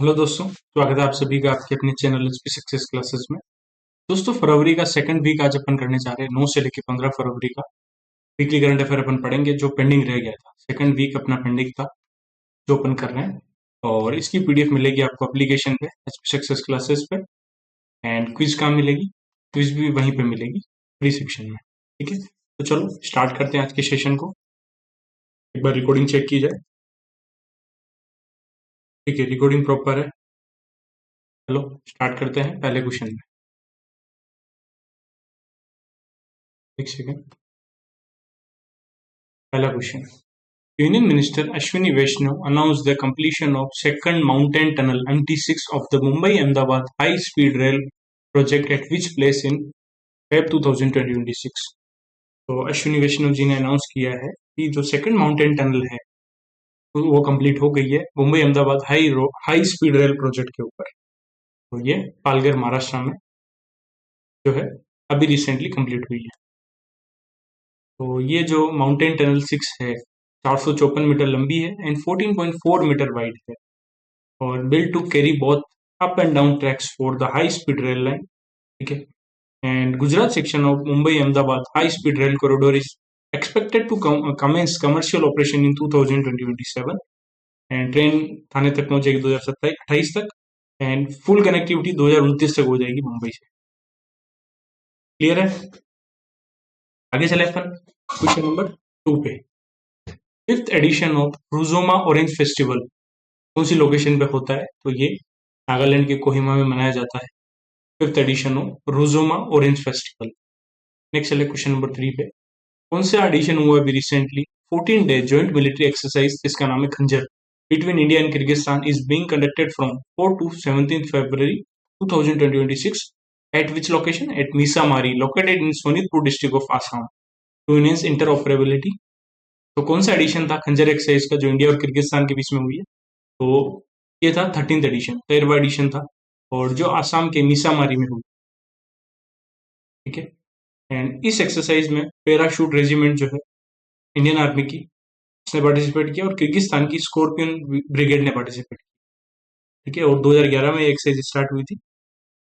Hello दोस्तों, स्वागत है आप सभी का आपके अपने चैनल एचपी सक्सेस क्लासेस में। दोस्तों, फरवरी का सेकंड वीक आज अपन करने जा रहे हैं। 9 से लेकर 15 फरवरी का वीकली करंट अफेयर अपन पढ़ेंगे जो पेंडिंग रह गया था। सेकंड वीक अपना पेंडिंग था जो अपन कर रहे हैं, और इसकी पीडीएफ मिलेगी आपको एप्लीकेशन पे एचपी सक्सेस क्लासेस पे। एंड क्विज कहाँ मिलेगी? क्विज भी वहीं पे मिलेगी, फ्री सेक्शन में। ठीक है, तो चलो स्टार्ट करते हैं आज के सेशन को। एक बार रिकॉर्डिंग चेक की जाए। ठीक है, रिकॉर्डिंग प्रॉपर है। चलो स्टार्ट करते हैं पहले क्वेश्चन में। एक सेकेंड। पहला question, Union Minister Ashwini Vaishnav announced the completion of second mountain tunnel MT6 of the Mumbai-Ahmedabad high-speed rail project at which place in Feb 2026। तो अश्विनी वैष्णव जी ने अनाउंस किया है कि जो सेकंड माउंटेन टनल है वो कंप्लीट हो गई है Mumbai Ahmedabad high speed rail project के ऊपर। तो ये पालघर महाराष्ट्र में जो है अभी रिसेंटली कंप्लीट हुई है। तो ये जो माउंटेन टनल 6 है 454 मीटर लंबी है एंड 14.4 मीटर वाइड है, और built to carry both up and down tracks for the high speed rail line। ठीक है, and Gujarat section of Mumbai Ahmedabad high speed rail corridor is expected to commence commercial operation in 2027 and train थाने तक पहुंचेगी 2027-28 तक, and full connectivity 2029 तक हो जाएगी मुंबई से। Clear है? आगे चले अपन क्वेश्चन नंबर 2 पे। Fifth edition of Ruzoma orange festival कौन सी लोकेशन पे होता है? तो ये नागालैंड के कोहिमा में मनाया जाता है। Fifth edition of Ruzoma orange festival. Next चले क्वेश्चन नंबर 3 पे। कौन सा एडिशन हुआ अभी recently? 14 day joint military exercise, इसका नाम है Khanjar, between India and Kyrgyzstan is being conducted from 4 to 17 February 2026 at which location? At Misamari located in Sonitpur district of Assam to enhance interoperability. तो कौन सा एडिशन था खंजर एक्सरसाइज का जो इंडिया और किर्गिस्तान के बीच में हुई है? तो ये था 13th एडिशन, 13वां एडिशन था, और जो आसाम के मीसामारी में हुई। ठीक है, एंड इस एक्सरसाइज में पैराशूट रेजिमेंट जो है इंडियन आर्मी की, उसने पार्टिसिपेट किया, और किर्गिस्तान की स्कॉर्पियन ब्रिगेड ने पार्टिसिपेट किया। ठीक है, और 2011 में ये एक्सरसाइज स्टार्ट हुई थी,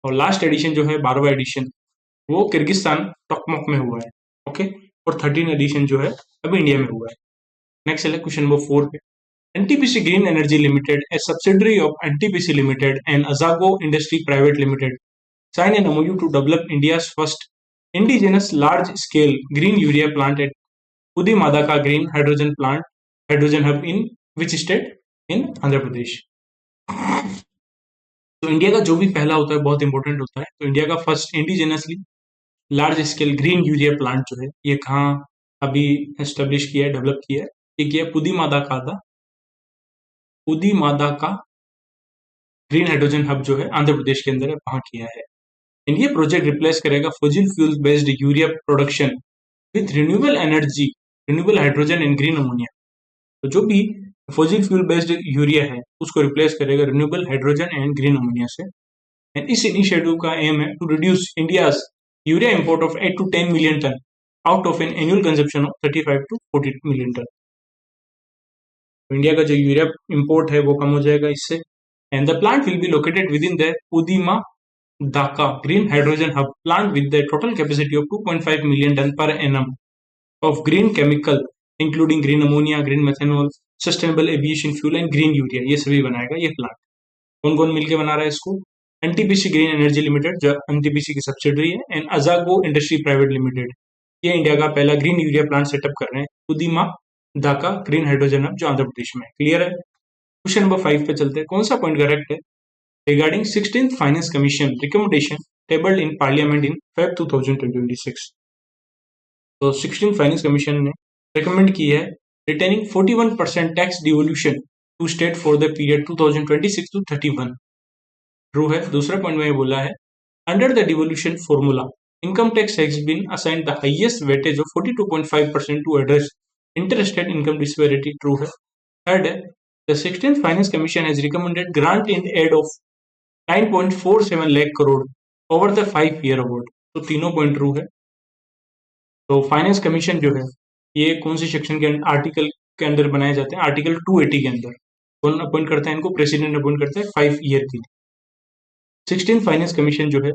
और लास्ट एडिशन जो है 12वां एडिशन वो किर्गिस्तान टोकमोक में हुआ है। ओके, और 13 एडिशन जो है अभी इंडिया में हुआ है। नेक्स्ट है क्वेश्चन नंबर 4 पे। NTPC green energy limited, a subsidiary of NTPC limited and अजागो industry private limited, sign an MOU to develop India's first indigenous large-scale green urea plant at Pudimadaka Green Hydrogen Hub in which state? In Andhra Pradesh. तो India का जो भी पहला होता है बहुत important होता है। तो इंडिया का first indigenously large scale green urea plant जो है ये कहाँ अभी एस्टेब्लिश किया है, डेवलप किया है? ये किया पुदीमादा का ग्रीन हाइड्रोजन हब जो है आंध्र प्रदेश के अंदर है, वहां किया है। एंड ये प्रोजेक्ट रिप्लेस करेगा fossil fuel based urea production with renewable energy, renewable hydrogen and green ammonia. तो जो भी फॉसिल फ्यूल बेस्ड यूरिया है उसको रिप्लेस करेगा renewable hydrogen and green ammonia से। एंड इस इनिशिएटिव का एम है to reduce India's urea import of 8 to 10 million ton out of an annual consumption of 35 to 40 million ton. तो India का जो यूरिया इंपोर्ट है वो कम हो जाएगा इससे। And the plant will be located within the Pudima Dhaka Green Hydrogen Hub plant with the total capacity of 2.5 million ton per annum of green chemical including green ammonia, green methanol, sustainable aviation fuel and green urea। ये सभी बनाएगा ये plant. कौन कौन मिलके बना रहा है इसको? एनटीपीसी ग्रीन एनर्जी लिमिटेड जो एनटीपीसी की सब्सिडरी है, एंड अजागो इंडस्ट्री प्राइवेट लिमिटेड, ये इंडिया का पहला ग्रीन यूरिया प्लांट सेटअप कर रहे हैं पुदीमा धाका ग्रीन हाइड्रोजन हब जो आंध्र प्रदेश में। क्लियर है? क्वेश्चन नंबर 5 पे चलते हैं। कौन सा पॉइंट करेक्ट है? Regarding 16th Finance Commission recommendation tabled in Parliament in Feb 2026। तो 16th Finance Commission ने recommend की है retaining 41% tax devolution to state for the period 2026 to 31। True है। दूसरा पॉइंट में बोला है under the devolution formula income tax has been assigned the highest weightage of 42.5% to address interstate income disparity। True है। Third है the 16th Finance Commission has recommended grant in aid of 9.47 lakh crore over the 5 year award. तो तीनों point true है। तो finance commission जो है ये कौन सी सेक्शन के आर्टिकल के अंदर बनाए जाते हैं? आर्टिकल 280 के अंदर। कौन अपॉइंट करता है इनको? प्रेसिडेंट अपॉइंट करता है 5 ईयर के लिए। 16 फाइनेंस कमीशन जो है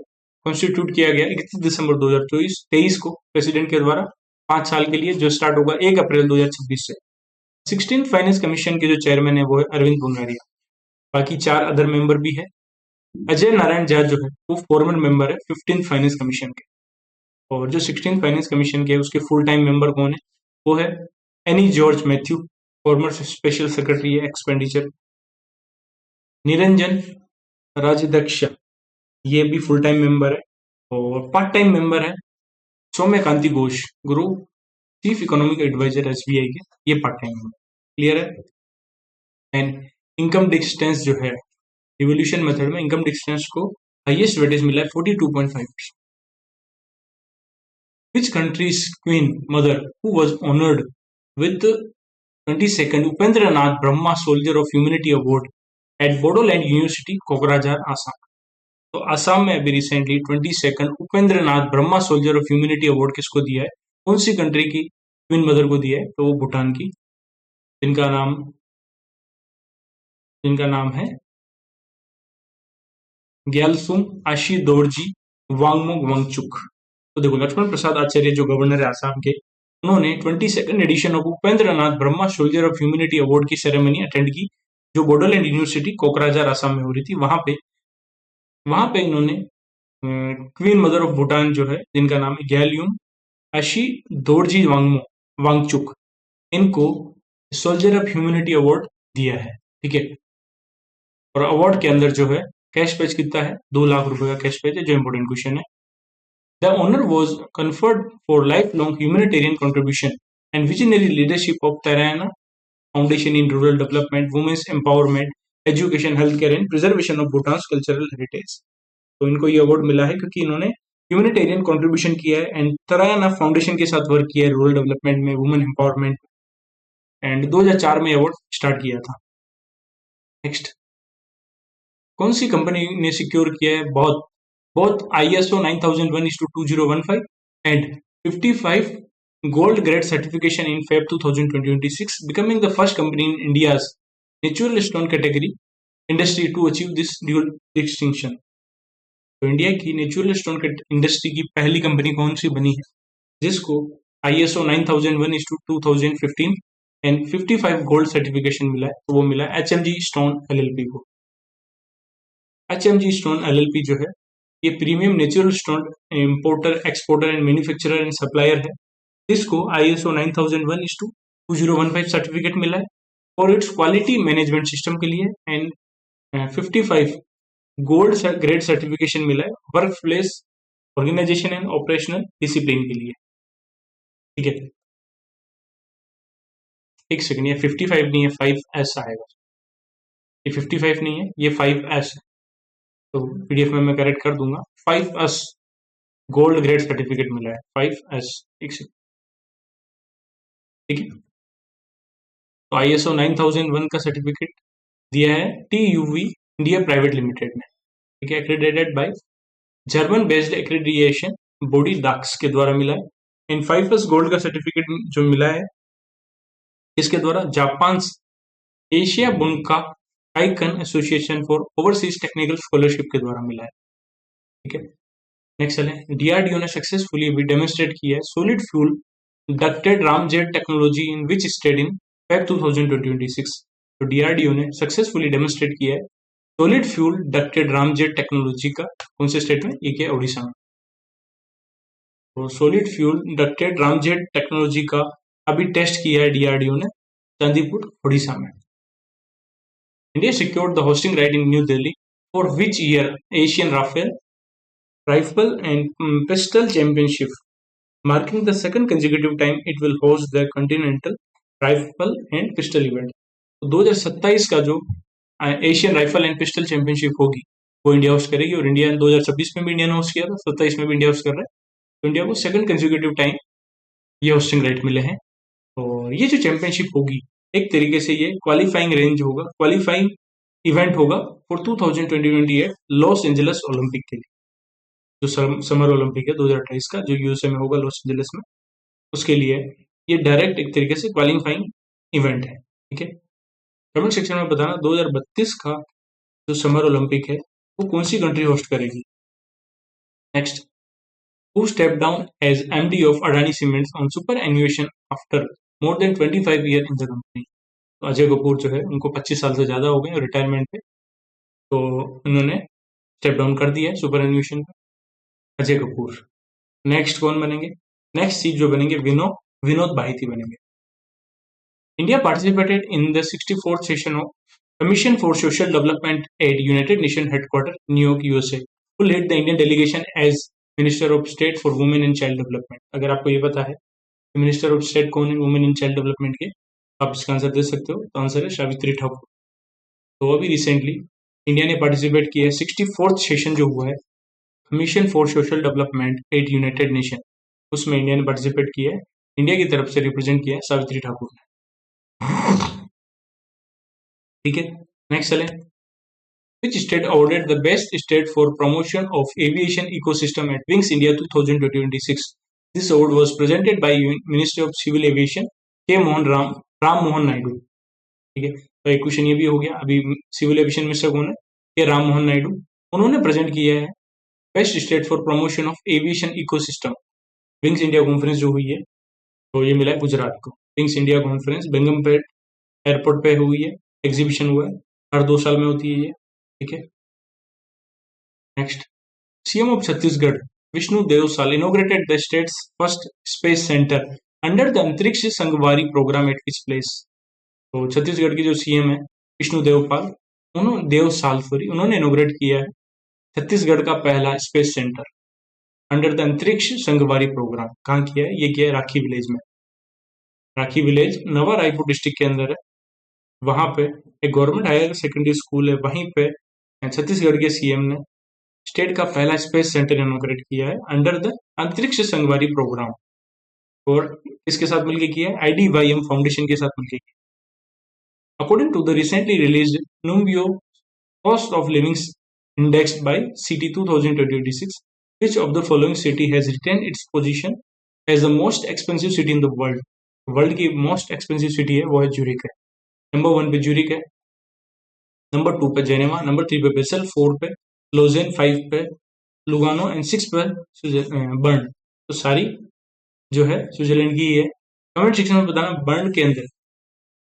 कॉन्स्टिट्यूट किया गया 31 दिसंबर 2023 को प्रेसिडेंट के द्वारा 5 साल के लिए, जो स्टार्ट होगा 1 अप्रैल 2026 से। 16 फाइनेंस कमीशन के जो चेयरमैन है वो है अरविंद बुंगारिया। बाकी 4 अदर मेंबर भी है। अजय नारायण झा जो है वो फॉर्मर मेंबर है 15 फाइनेंस कमीशन के। और जो 16 फाइनेंस कमीशन के उसके फुल टाइम मेंबर कौन है? वो है any George Matthew, farmer special secretary है एक्सपेंडिचर। निरंजन राजदक्ष, ये भी फुल टाइम मेंबर है। और पार्ट टाइम मेंबर है सौम्यकांति घोष, गुरु चीफ इकोनॉमिक एडवाइजर एसबीआई के, ये पार्ट टाइम मेंबर। क्लियर है? एंड इनकम डिस्टेंस जो है रिवोल्यूशन मेथड में इनकम डिस्टेंस को हाईएस्ट वेटेज मिला है 42.5%। Which country's queen mother who was honored with 22nd Upendranath Brahma Soldier of Humanity Award at Bodoland University, Kokrajhar, Assam. तो आसाम में अभी recently 22nd Upendranath Brahma soldier of humanity award किसको दिया है? कौन सी कंट्री की क्वीन मदर को दिया है? तो वो भूटान की, जिनका नाम है ग्यालसुम आशी दोरजी वांगमुक वांगचुक। तो देखो, लक्ष्मण प्रसाद आचार्य जो गवर्नर है आसाम के, उन्होंने 22nd edition of Upendranath Brahma soldier of humanity award की सेरेमनी अटेंड की, जो बोडोलैंड यूनिवर्सिटी कोकराझार आसाम में हो रही थी। वहां पे इन्होंने क्वीन मदर ऑफ भूटान जो है, जिनका नाम है ग्यालयुम आशी दोरजी वांगचुक, इनको सोल्जर ऑफ ह्यूमैनिटी अवार्ड दिया है। ठीक है। और अवार्ड के अंदर जो है कैश प्राइज कितना है? 2 लाख रुपए का कैश प्राइज है, जो इंपोर्टेंट क्वेश्चन है। The honour was conferred for life long humanitarian contribution and visionary leadership of Tarayana foundation in rural development, women's empowerment, education, health care and preservation of Bhutan cultural heritage. तो इनको ये award मिला है क्योंकि इन्होंने ह्यूमैनिटेरियन कंट्रीब्यूशन किया है एंड तरायाना फाउंडेशन के साथ वर्क किया है रूरल डेवलपमेंट में, वुमेन एम्पावरमेंट, एंड 2004 में अवार्ड स्टार्ट किया था। नेक्स्ट, कौन सी कंपनी ने सिक्योर किया है both ISO 9001:2015 and 55 gold grade certification in Feb 2026, becoming the first company in India's natural stone category industry to achieve this dual distinction। तो India की natural stone industry की पहली कंपनी कौन सी बनी है जिसको ISO 9001:2015 एंड 55 गोल्ड सर्टिफिकेशन मिला है? तो वो मिला HMG स्टोन LLP को। HMG स्टोन LLP जो है ये premium natural stone importer, exporter and manufacturer and supplier है, जिसको ISO 9001:2015 सर्टिफिकेट मिला है और इट्स क्वालिटी मैनेजमेंट सिस्टम के लिए, एंड 55 गोल्ड ग्रेड सर्टिफिकेशन मिला है work place organisation and operational discipline के लिए। ठीक है, एक सेकंड, ये 55 नहीं है, 5S आएगा। ये 55 नहीं है, ये 5S है, तो PDF में मैं करेक्ट कर दूंगा। 5S गोल्ड ग्रेड सर्टिफिकेट मिला है, 5S। एक सेकंड, ठीक है। तो ISO 9001 का सर्टिफिकेट दिया है TUV इंडिया प्राइवेट लिमिटेड ने, ठीक है, accredited by German based accreditation body DAkkS के द्वारा मिला है। इन 5S गोल्ड का सर्टिफिकेट जो मिला है इसके द्वारा Japan Asia Bunka icon association for overseas technical scholarship के द्वारा मिला है। ठीक है, नेक्स्ट चले। DRDO ने सक्सेसफुली भी डेमोन्स्ट्रेट किया है solid fuel ducted ramjet technology in which state in Feb 2026। तो DRDO ने सक्सेसफुली डेमोन्स्ट्रेट किया है solid fuel ducted ramjet technology का कौन से स्टेट में? ये क्या, ओडिशा में। तो solid fuel ducted ramjet technology का अभी टेस्ट किया है DRDO ने चांदीपुर, ओडिशा में। India secured the hosting right in New Delhi for which year Asian Rifle and Pistol Championship, marking the second consecutive time it will host the Continental Rifle and Pistol event। तो 2027 का जो Asian rifle and pistol championship होगी वो India host करेगी, और India 2026 में भी India ने होस्ट किया था, 27 में भी इंडिया होस्ट कर रहा है। तो इंडिया को सेकंड कंसेक्यूटिव टाइम ये होस्टिंग राइट मिले हैं। और ये जो चैंपियनशिप होगी एक तरीके से ये क्वालिफाइंग रेंज होगा, क्वालिफाइंग इवेंट होगा फॉर 2028 लॉस एंजलिस ओलंपिक के लिए, जो समर ओलंपिक है 2028 का, जो USA में होगा लॉस एंजलिस में, उसके लिए ये डायरेक्ट एक तरीके से क्वालिफाइंग इवेंट है। ठीक है, कमेंट सेक्शन में बताना 2032 का जो समर ओलंपिक है वो कौन सी कंट्री होस्ट करेगी। Next, who stepped down as MD of Adani Cements on superannuation after more than 25 years in the company। तो अजय कपूर जो है उनको 25 साल से ज़्यादा हो गए रिटायरमेंट पे, तो उन्होंने स्टेप डाउन कर दिया है सुपर एन्यूएशन पे, अजय कपूर। नेक्स्ट कौन बनेंगे? नेक्स्ट चीफ जो बनेंगे विनोद भाईती बनेंगे। India participated in the 64th session of commission for social development at United Nation headquarter New York USA. Who led the Indian delegation as minister of state for women and child development. अगर आपको ये पता है minister of state कौन है women and child development के, आप इसका आंसर दे सकते हो। तो आंसर है सावित्री ठाकुर। तो अभी रिसेंटली इंडिया ने पार्टिसिपेट किया है 64th सेशन जो हुआ है commission for social development at United nation, उसमें इंडिया ने पार्टिसिपेट किया है। इंडिया की तरफ से रिप्रेजेंट किया है सावित्री ठाकुर ने। ठीक है, नेक्स्ट चलें। Which state awarded the best state for promotion of aviation ecosystem at Wings India 2026? This award was presented by Minister of Civil Aviation Ram Mohan Naidu. ठीक है, तो एक क्वेश्चन ये भी हो गया। अभी सिविल एविएशन मिनिस्टर कौन है? के राम मोहन नायडू। उन्होंने प्रेजेंट किया है best state for promotion of aviation ecosystem. Wings India conference जो हुई है तो ये मिला है गुजरात को। Wings India conference Begumpet airport पे हुई है, एग्जीबिशन हुआ है, हर 2 साल में होती है ये। ठीक है, next, CM of Chhattisgarh Vishnu देवसाल inaugurated the states first space centre under the अंतरिक्ष संगवारी प्रोग्राम एट विच प्लेस। तो छत्तीसगढ़ के जो सीएम है विष्णु देवसाल उन्होंने इनॉग्रेट किया है छत्तीसगढ़ का पहला स्पेस सेंटर अंडर द अंतरिक्ष संगवारी प्रोग्राम। कहाँ किया है? ये किया है राखी विलेज में। राखी विलेज नवा रायपुर डिस्ट्रिक्ट के अंदर है। वहां पे एक गवर्नमेंट हायर सेकेंडरी स्कूल है, वहीं पे छत्तीसगढ़ के सीएम ने स्टेट का पहला स्पेस सेंटर इनॉग्रेट किया है अंडर द अंतरिक्ष संगवारी प्रोग्राम। और इसके साथ मिलकर किया है IDYM फाउंडेशन के साथ मिलकर किया। According to the recently released Numbeo cost of living index by city 2026, which of the following city has retained its position as the most expensive city in the world? World की most expensive city है वो है Zurich है। Number 1 पे Zurich है, number 2 पे Geneva, number 3 पे basal, 4 पे लोजेन, 5 पे लुगानो एंड 6 पे बर्न। तो सारी जो है स्विट्जरलैंड की ही है। कमेंट सेक्शन में बताना बर्न के अंदर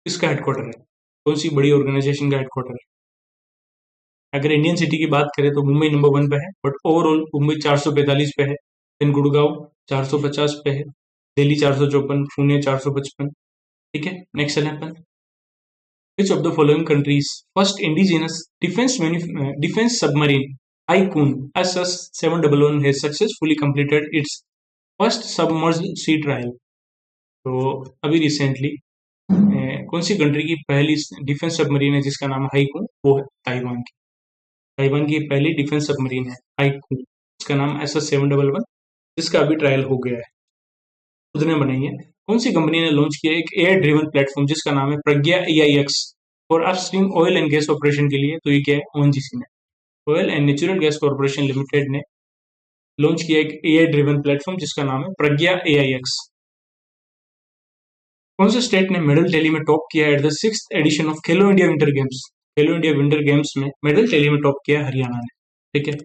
किसका हेडक्वार्टर है, कौन सी बड़ी ऑर्गेनाइजेशन का हेडक्वार्टर है। अगर इंडियन सिटी की बात करें तो मुंबई नंबर 1 पे है, बट ओवरऑल मुंबई 445 पे है, देन गुड़गांव 450 पे है, दिल्ली 454, पुणे 455। ठीक है, नेक्स्ट चलें अपन। Which of the following countries first indigenous defense submarine Haikun SS-711 has successfully completed its first submerged sea trial? तो अभी रिसेंटली कौन सी कंट्री की पहली डिफेंस सबमरीन है जिसका नाम हाईकून? वो है ताइवान की। ताइवान की पहली डिफेंस सबमरीन है हाईकून, इसका नाम SS-711, जिसका अभी ट्रायल हो गया है, खुद ने बनाई है। कौन सी कंपनी ने लॉन्च किया एक एयर ड्रिवन प्लेटफॉर्म जिसका नाम है प्रज्ञा AIX और upstream oil and gas operation के लिए? तो ये क्या है? ONGC ने, oil and natural gas corporation limited ने लॉन्च किया एक एयर ड्रिवन प्लेटफॉर्म जिसका नाम है प्रज्ञा AIX। कौन से स्टेट ने मेडल टैली में टॉप किया at the 6th edition of Khelo India winter games? Khelo India winter games में मेडल टैली में टॉप किया हरियाणा ने। ठीक है,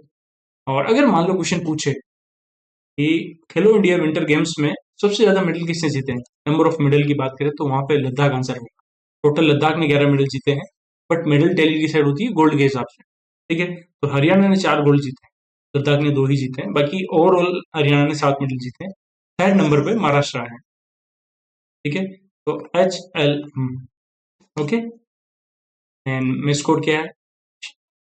और अगर मान लो क्वेश्चन पूछे कि खेलो इंडिया विंटर गेम्स में सबसे ज्यादा मेडल किसने जीते हैं, नंबर ऑफ मेडल की बात करें तो वहां पे लद्दाख आंसर होगा। टोटल लद्दाख ने 11 मेडल जीते हैं, बट मेडल टैली की साइड होती है गोल्ड के हिसाब से। ठीक है, तो हरियाणा ने 4 गोल्ड जीते हैं, लद्दाख ने 2 ही जीते हैं, बाकी ओवरऑल हरियाणा ने 7 मेडल जीते हैं। 3rd नंबर पे महाराष्ट्र है। ठीक है, तो HL ओके, एंड मेस्कोट क्या है?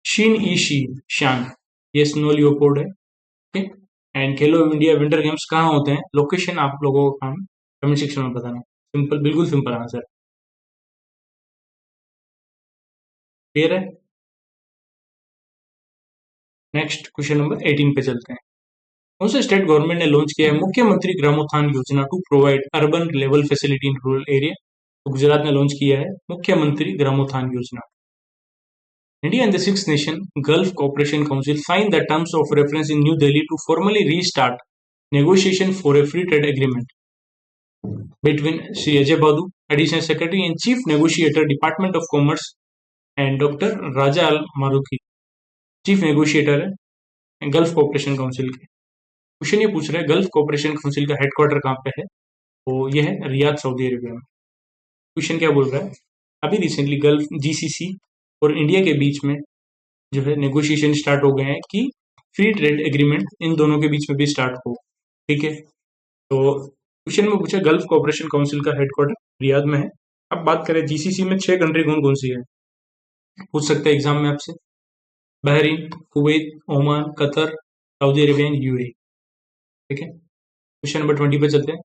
शीन ई शी शान, ये स्नो लियोपोर्ड है। ठीक, and Khelo India winter games कहाँ होते हैं, लोकेशन आप लोगों को काम कमेंट सेक्शन में बताना। सिंपल, बिल्कुल सिंपल आंसर, क्लियर है। नेक्स्ट क्वेश्चन नंबर 18 पे चलते हैं। कौन से स्टेट गवर्नमेंट ने लॉन्च किया है Mukhyamantri Gramotthan Yojana to provide urban level facility in rural area? तो गुजरात ने लॉन्च किया है मुख्यमंत्री ग्रामोत्थान योजना। India and the Six Nation Gulf Cooperation Council signed the terms of reference in New Delhi to formally restart negotiation for a free trade agreement. between Sri Ajay Badu, Additional Secretary and Chief Negotiator, Department of Commerce, and Dr. Raja Al Maruki, chief negotiator है gulf cooperation council के। Question ये पूछ रहा है gulf cooperation council का headquarter कहाँ पे है, तो ये है रियाद, सऊदी अरेबिया में। क्वेश्चन क्या बोल रहा है, अभी रिसेंटली गल्फ जीसीसी और इंडिया के बीच में जो है नेगोशिएशन स्टार्ट हो गए हैं कि फ्री ट्रेड एग्रीमेंट इन दोनों के बीच में भी स्टार्ट हो। ठीक है, तो क्वेश्चन में पूछा गल्फ कोऑपरेशन काउंसिल का हेडक्वार्टर रियाद में है। अब बात करें जीसीसी में 6 कंट्री कौन कौन सी है, पूछ सकते हैं एग्जाम में आपसे, Bahrain, Kuwait, Oman, Qatar, Saudi Arabia and UAE. ठीक है, क्वेश्चन नंबर 20 पे चलते हैं।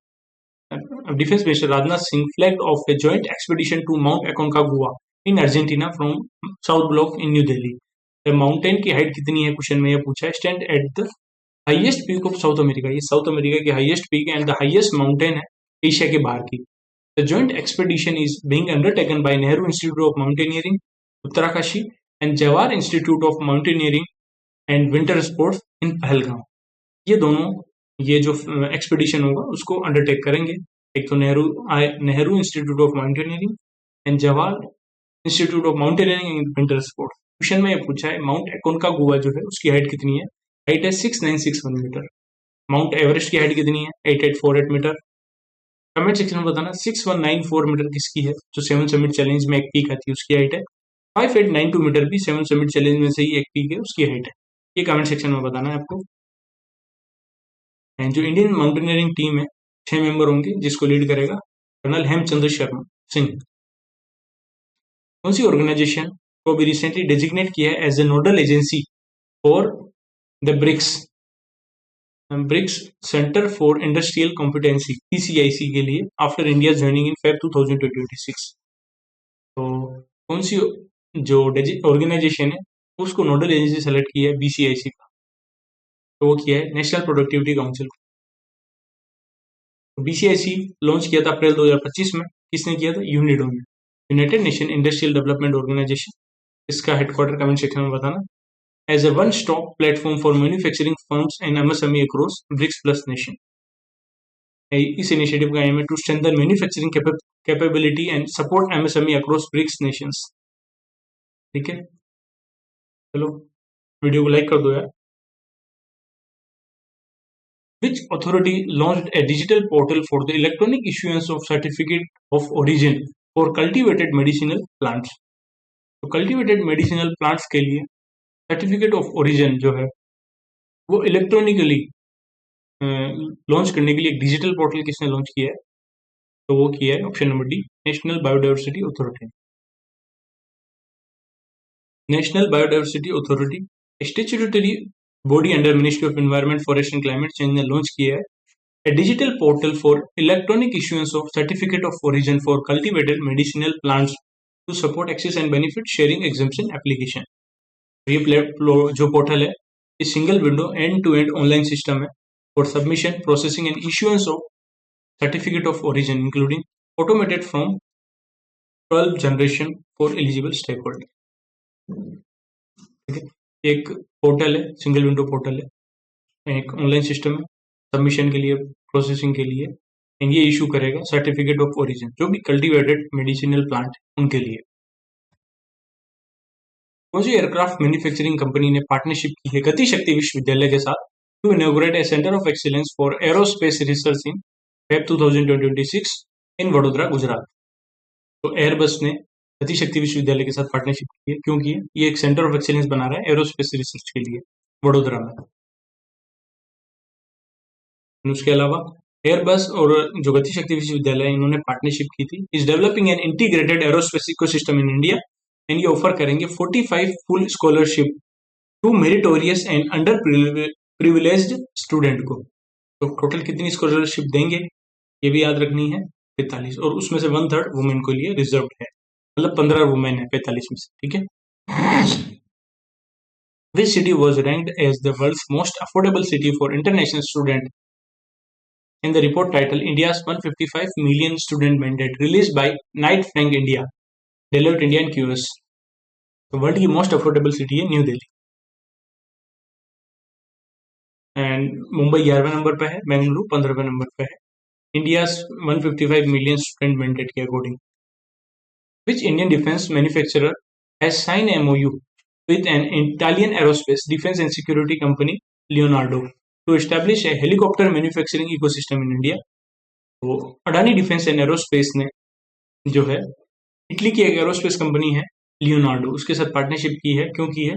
Defence minister Rajnath Singh flagged off a joint expedition to mount Aconcagua in Argentina from south block in new Delhi. Mountain की हाइट कितनी है, क्वेश्चन में यह पूछा है। Stand at the highest peak of South America, ये साउथ अमेरिका की हाईएस्ट पीक है एंड द हाईएस्ट माउंटेन है एशिया के बाहर की। The joint expedition is being undertaken by Nehru institute of mountaineering Uttarkashi and Jawahar institute of mountaineering and winter sports in Pahalgam. ये दोनों ये जो एक्सपेडिशन होगा उसको अंडरटेक करेंगे, एक तो Nehru institute of mountaineering and Jawahar institute of mountaineering and winter sports. Question में ये पूछा है माउंट एकोनकागुआ जो है उसकी हाइट कितनी है, हाइट है 6961 मीटर। माउंट एवरेस्ट की हाइट कितनी है, 8848 मीटर। कमेंट सेक्शन में बताना 6194 मीटर किसकी है, जो 7 समिट चैलेंज में एक पीक आती है उसकी हाइट है। 5892 मीटर भी 7 समिट चैलेंज में से ही एक पीक है, उसकी हाइट है। ये कमेंट सेक्शन में बताना है आपको। एंड जो इंडियन माउंटेनियरिंग टीम है 6 मेंबर होंगे, जिसको लीड करेगा कर्नल हेमचंद्र शर्मा सिंह। कौन सी ऑर्गेनाइजेशन को भी रिसेंटली डेजिग्नेट किया है as a nodal agency for the BRICS centre for industrial competency PCIC के लिए after India joining in Feb 2026। तो कौन सी जो ऑर्गेनाइजेशन है उसको नोडल एजेंसी सेलेक्ट किया है BCIC का, तो वो किया है national productivity council. BCIC launch किया था अप्रैल 2025 में, किसने किया था, यूनिडो ने, United Nation industrial development organisation. इसका हेडक्वार्टर कमेंट सेक्शन में बताना। As a one stop platform for manufacturing firms and MSME across BRICS plus nation. इस इनिशिएटिव का एम है to strengthen manufacturing capability and support MSME across BRICS nations. ठीक है, चलो video को लाइक कर दो यार। Which authority launched a digital portal for the electronic issuance of certificate of origin for cultivated medicinal plants? तो cultivated medicinal plants के लिए सर्टिफिकेट ऑफ ओरिजिन जो है वो इलेक्ट्रॉनिकली लॉन्च करने के लिए एक डिजिटल पोर्टल किसने लॉन्च किया है, तो वो किया है option number D, national biodiversity authority. National biodiversity authority statutory body under ministry of environment, forest and climate change ने लॉन्च किया है a digital portal for electronic issuance of certificate of origin for cultivated medicinal plants to support access and benefit sharing exemption application। ये जो portal है ये single window end to end online system है for submission, processing and issuance of certificate of origin including automated from 12 generation for eligible stakeholder. ठीक है, एक portal है, single window portal है, एक ऑनलाइन सिस्टम है सबमिशन के लिए, प्रोसेसिंग के लिए, एंड ये इशू करेगा सर्टिफिकेट ऑफ ओरिजिन जो भी कल्टीवेटेड मेडिसिनल प्लांट उनके लिए। कौन सी एयरक्राफ्ट मैन्युफैक्चरिंग कंपनी ने पार्टनरशिप की है गति शक्ति विश्वविद्यालय के साथ to inaugurate a centre of excellence for aerospace research in Feb 2026 in Vadodara, Gujarat. तो एयरबस ने गति शक्ति विश्वविद्यालय के साथ पार्टनरशिप की है, क्योंकि ये एक सेंटर ऑफ एक्सीलेंस बना रहा है एरोस्पेस रिसर्च के लिए वडोदरा में। उसके अलावा एयरबस और जो गति शक्ति विश्वविद्यालय है इन्होंने पार्टनरशिप की थी, is developing an integrated aerospace ecosystem in India and ये ऑफर करेंगे 45 full scholarship to meritorious and underprivileged student को। तो टोटल कितनी स्कॉलरशिप देंगे ये भी याद रखनी है, 45, और उसमें से 1/3 वुमेन को लिए रिजर्व है, मतलब 15 वुमेन है 45 में से। ठीक है, which city was ranked as the world's most affordable city for international student in the report titled India's 155 million student mandate released by Knight Frank India, Deloitte India and QS। तो world की most affordable city है new Delhi, and Mumbai 11वें number पे है, Bengaluru 15वें number पे है। India's 155 million student mandate के according. Which Indian defense manufacturer has signed MOU with an Italian aerospace defense and security company Leonardo to establish a helicopter manufacturing ecosystem in India? तो Adani defence and aerospace ने जो है Italy की एक aerospace company है Leonardo, उसके साथ partnership की है। क्यों की है?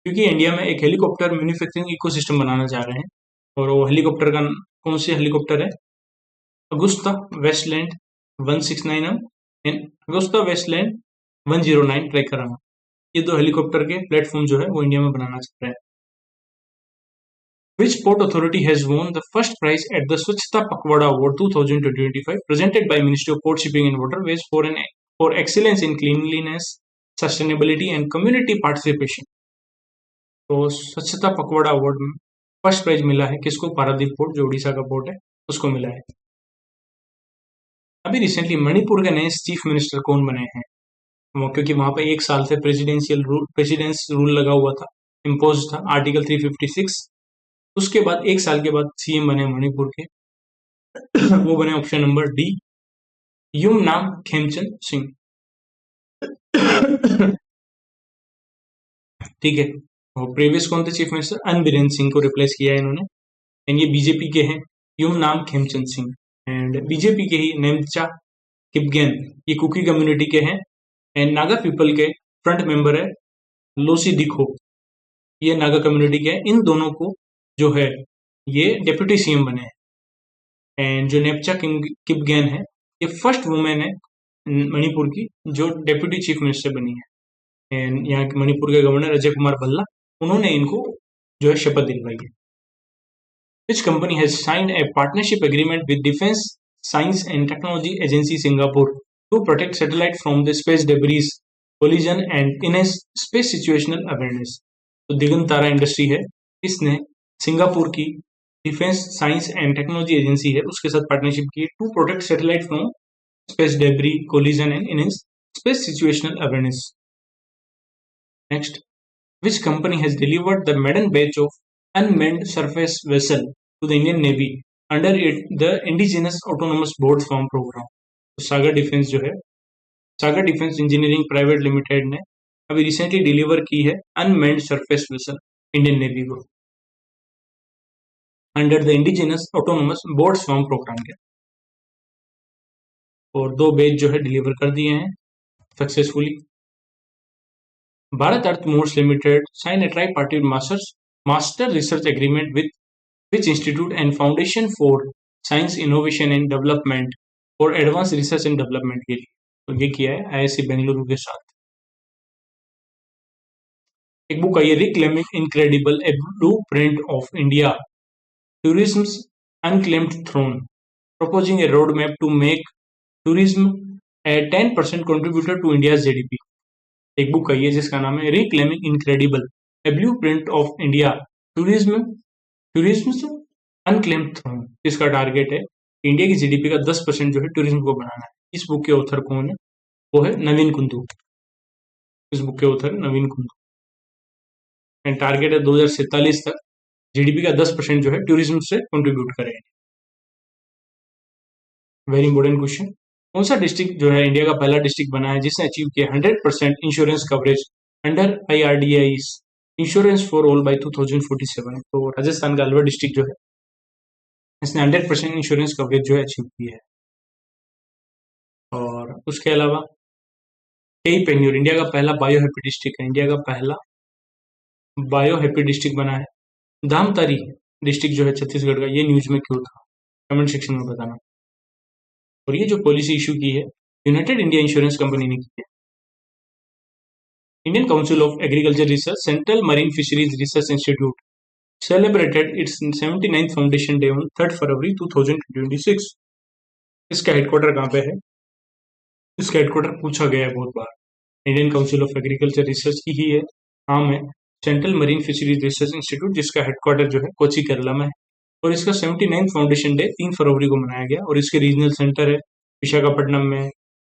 क्योंकि इंडिया में एक हेलीकॉप्टर मैन्युफैक्चरिंग इकोसिस्टम बनाना चाह रहे हैं। और वो हेलीकॉप्टर का कौन से हेलीकॉप्टर है? Agusta Westland 169M and Agusta Westland 109 tracker. ये दो हेलीकॉप्टर के प्लेटफॉर्म जो है वो इंडिया में बनाना चाह रहे हैं। Which port authority has won the first prize at the Swachhata Pakhwada Award 2025 presented by Ministry of Port Shipping and Waterways for excellence in cleanliness, sustainability and community participation? तो स्वच्छता पखवाड़ा अवार्ड में first prize मिला है किसको? Paradip port, जो उड़ीसा का port है, उसको मिला है। अभी रिसेंटली मणिपुर के नए चीफ मिनिस्टर कौन बने हैं? वो क्योंकि वहां पे एक साल से प्रेसिडेंस रूल लगा हुआ था, इम्पोज था आर्टिकल 356। उसके बाद एक साल के बाद सीएम बने मणिपुर के वो बने option number D, Yumnam Khemchand Singh. ठीक है। और प्रीवियस कौन थे चीफ मिनिस्टर? अन बीरेन सिंह को रिप्लेस किया है इन्होंने। एंड ये बीजेपी के हैं, युमनाम खेमचंद सिंह। एंड बीजेपी के ही नेमचा किपगेन, ये कुकी कम्युनिटी के हैं। एंड नागा पीपल के फ्रंट मेंबर है लोसी दिखो, ये नागा कम्युनिटी के हैं। इन दोनों को जो है ये डेप्यूटी सीएम बने हैं। एंड जो नेपचा किपगेन है, ये फर्स्ट वुमेन है मणिपुर की जो डेप्यूटी चीफ मिनिस्टर बनी है। एंड यहाँ के मणिपुर के गवर्नर अजय कुमार भल्ला, उन्होंने इनको जो है शपथ दिलवाई है। Which company has signed a partnership agreement with defence science and technology agency Singapore to protect satellite from the space debris collision and in space situational awareness? तो दिगंतारा इंडस्ट्री है, इसने सिंगापुर की defence science and technology agency है उसके साथ partnership की to protect satellite from space debris collision and in space situational awareness. Next, which company has delivered the maiden batch of unmanned surface vessel to the Indian Navy under the Indigenous Autonomous Board Swarm program? तो सागर defence जो है, Sagar defence engineering private limited ने अभी recently deliver की है unmanned surface vessel Indian navy को under the indigenous autonomous boat swarm programme के। और 2 बैच जो है डिलीवर कर दिए हैं successfully. Bharat Earth Movers Limited sign a tri party master research agreement with which institute and foundation for science innovation and development और advance research and development के लिए। तो ये किया है आईआईसी बेंगलुरु के साथ। एक बुक आई है reclaiming incredible, A blueprint of India Tourism's Unclaimed Throne, proposing a roadmap to make tourism a 10% contributor to India's GDP। एक बुक आई है जिसका नाम है Reclaiming Incredible, a Blueprint of India Tourism's Unclaimed Throne, जिसका target है India की GDP का 10% जो है टूरिज्म को बनाना है। इस बुक के ऑथर कौन है? वो है नवीन कुंदू। इस बुक के author Naveen Kundu. And target है 2047 तक जीडीपी का 10% जो है टूरिज्म से कंट्रीब्यूट करें। वेरी इंपॉर्टेंट क्वेश्चन, कौन सा डिस्ट्रिक्ट जो है इंडिया का पहला डिस्ट्रिक्ट बना है जिसने अचीव किया 100% insurance coverage under IRDAI insurance for all by 2047? तो राजस्थान का अलवर डिस्ट्रिक्ट जो है इसने 100% इंश्योरेंस कवरेज जो है अचीव किया है। और उसके अलावा कई पेन्यूर इंडिया का पहला बायो हैप्पी डिस्ट्रिक्ट है, इंडिया का पहला बायो हैप्पी डिस्ट्रिक्ट बना है। धामतारी डिस्ट्रिक्ट जो है छत्तीसगढ़ का, ये न्यूज में क्यों था? कमेंट सेक्शन में बताना। और ये जो पॉलिसी इशू की है यूनाइटेड इंडिया इंश्योरेंस कंपनी ने की है। Indian council of agriculture research central marine fisheries research institute celebrated it's 79th foundation day on 3 फरवरी 2026। इसका हेडक्वार्टर कहाँ पे है? इसका हेडक्वार्टर पूछा गया है बहुत बार। Indian council of agriculture research की ही है, नाम है central marine fisheries research institute, जिसका हेडक्वार्टर जो है कोची केरला में है। और इसका 79th फाउंडेशन डे 3 फरवरी को मनाया गया। और इसके रीजनल सेंटर है विशाखापट्टनम में,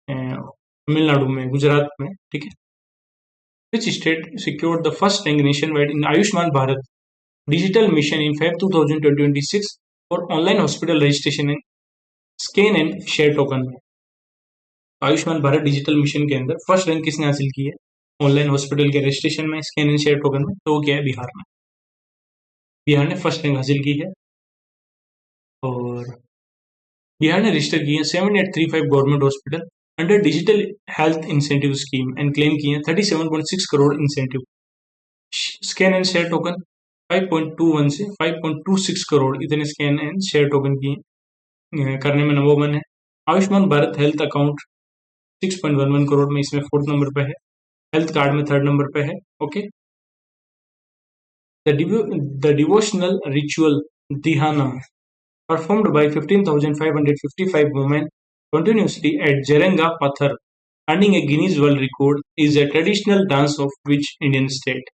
तमिलनाडु में, गुजरात में। ठीक है। Which state secured the first rank nationwide in Ayushman Bharat digital mission in Feb 2026 for online hospital registration scan and share token में आयुष्मान भारत डिजिटल मिशन के अंदर फर्स्ट रैंक किसने हासिल की है ऑनलाइन हॉस्पिटल के रजिस्ट्रेशन में, स्कैन एंड शेयर टोकन में? तो वो क्या है, बिहार में। बिहार ने फर्स्ट रैंक हासिल की है। और बिहार ने रजिस्टर किए हैं 7835 government hospital under digital health incentive scheme and claim किए हैं 37.6 crore incentive. Scan and share token 5.21 से 5.26 करोड़ इतने स्कैन एंड शेयर टोकन किए करने में नंबर वन है। आयुष्मान भारत हेल्थ अकाउंट 6.11 करोड़ में इसमें फोर्थ नंबर पे है। हेल्थ कार्ड में थर्ड नंबर पे है। Okay. The devotional ritual Dhyana performed by 15,555 women continuously at Jarenga Pathar, earning a Guinness World Record, is a traditional dance of which Indian state?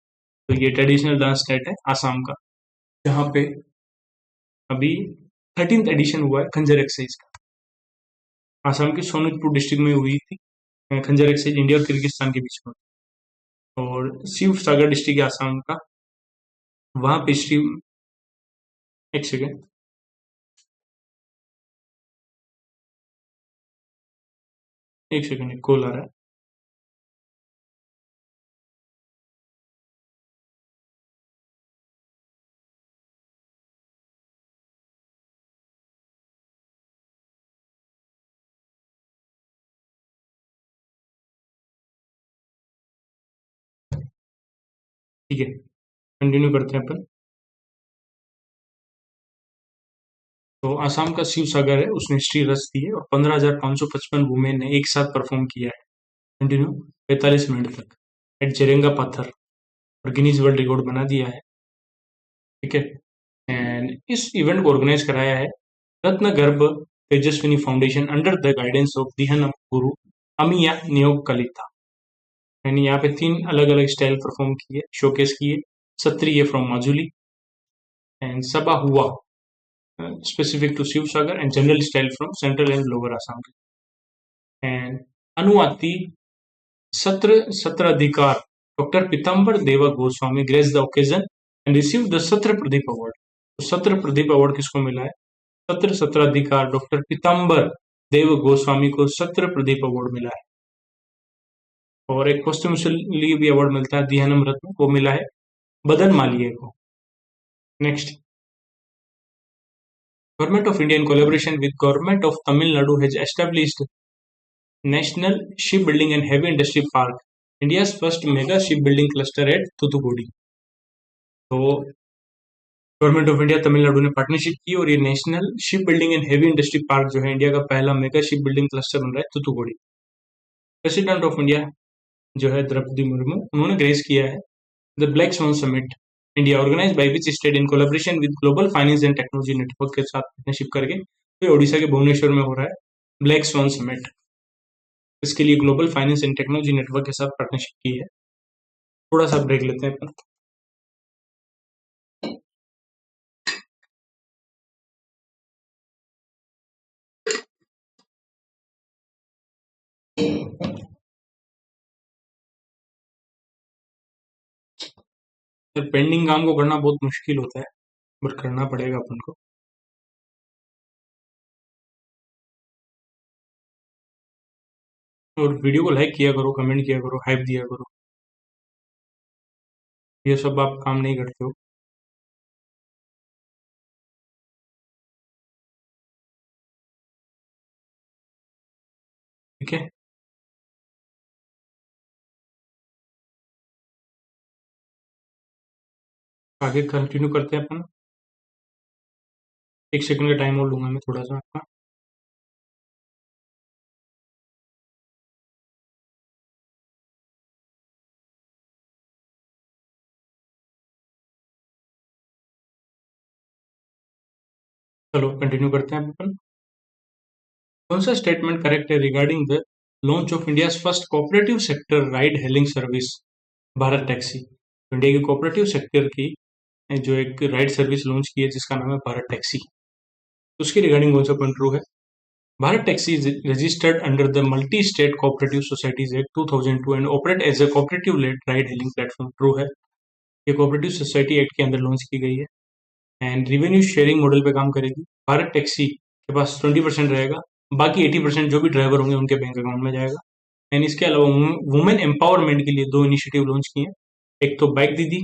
तो ये traditional dance state है आसाम का, जहाँ पे अभी 13th एडिशन हुआ है खंजर एक्सरसाइज का। आसाम के सोनितपुर डिस्ट्रिक्ट में हुई थी खंजर एक्सरसाइज, इंडिया और किर्गिस्तान के बीच में। और शिव सागर डिस्ट्रिक्ट है आसाम का, वहां पे एक सेकेंड, एक कॉल आ रहा है। ठीक है, कंटिन्यू करते हैं अपन। तो आसाम का शिव सागर है, उसने हिस्ट्री रच दी है और 15,555 वुमेन ने एक साथ परफॉर्म किया है कंटिन्यू 45 मिनट तक एट जेरेंगा पत्थर, और गिनीज वर्ल्ड रिकॉर्ड बना दिया है। ठीक है। एंड इस इवेंट को ऑर्गेनाइज कराया है रत्न गर्भ Tejaswini foundation under the guidance of दिहन गुरु अमिया नियोग कलिता। यानी यहाँ पे 3 अलग अलग स्टाइल परफॉर्म किए, शोकेस किए। सत्रिय फ्रॉम माजुली एंड सबा हुआ specific to Shiv Sagar, and general style from central and lower Assam. And Anuati Satradhikar, Dr. Pitambar Deva Goswami graced the occasion and received the Satra Pradeep Award. तो सत्र Pradeep award किसको मिला है? सत्राधिकार doctor पीताम्बर देव गोस्वामी को सत्र Pradeep award मिला है। और एक पोस्टुमसली भी अवार्ड मिलता है ध्यानम रत्न, वो मिला है बदन मालिया को। Next, Government of India in collaboration with Government of Tamil Nadu has established National Shipbuilding and Heavy Industry Park, India's first mega shipbuilding cluster at Thoothukudi। तो गवर्नमेंट ऑफ इंडिया तमिलनाडु ने पार्टनरशिप की और ये national ship building and heavy industry park जो है India का पहला mega ship building cluster बन रहा है थूथुकुडी। प्रेसिडेंट ऑफ इंडिया जो है द्रौपदी मुर्मू, उन्होंने ग्रेस किया है the Black Swan summit India organise by which state in collaboration with global finance and technology network के साथ पार्टनरशिप करके। तो ओडिशा के भुवनेश्वर में हो रहा है ब्लैक स्वॉन समिट। इसके लिए global finance and technology network के साथ पार्टनरशिप की है। थोड़ा सा ब्रेक लेते हैं अपन। पेंडिंग काम को करना बहुत मुश्किल होता है, बट करना पड़ेगा अपन को। और वीडियो को लाइक किया करो, कमेंट किया करो, हाइप दिया करो, ये सब आप काम नहीं करते हो। ठीक है, आगे कंटिन्यू करते हैं अपन। एक सेकंड का टाइम और लूंगा मैं थोड़ा सा आपका। चलो कंटिन्यू करते हैं अपन। कौन सा स्टेटमेंट करेक्ट है regarding the launch of India first cooperative sector ride hailing service Bharat taxi? India की कोऑपरेटिव सेक्टर की जो एक राइड सर्विस लॉन्च की है जिसका नाम है भारत टैक्सी, तो उसकी रिगार्डिंग कौन सा पॉइंट ट्रू है? Bharat Taxi is registered under the Multi State Cooperative Societies Act 2002 and operate as a cooperative led ride hailing platform. True है, ये कोऑपरेटिव सोसाइटी एक्ट के अंदर लॉन्च की गई है एंड रिवेन्यू शेयरिंग मॉडल पे काम करेगी। भारत टैक्सी के पास 20% रहेगा, बाकी 80% जो भी ड्राइवर होंगे उनके बैंक अकाउंट में जाएगा। एंड इसके अलावा वुमेन एम्पावरमेंट के लिए 2 इनिशिएटिव लॉन्च किए हैं। एक तो बाइक दीदी,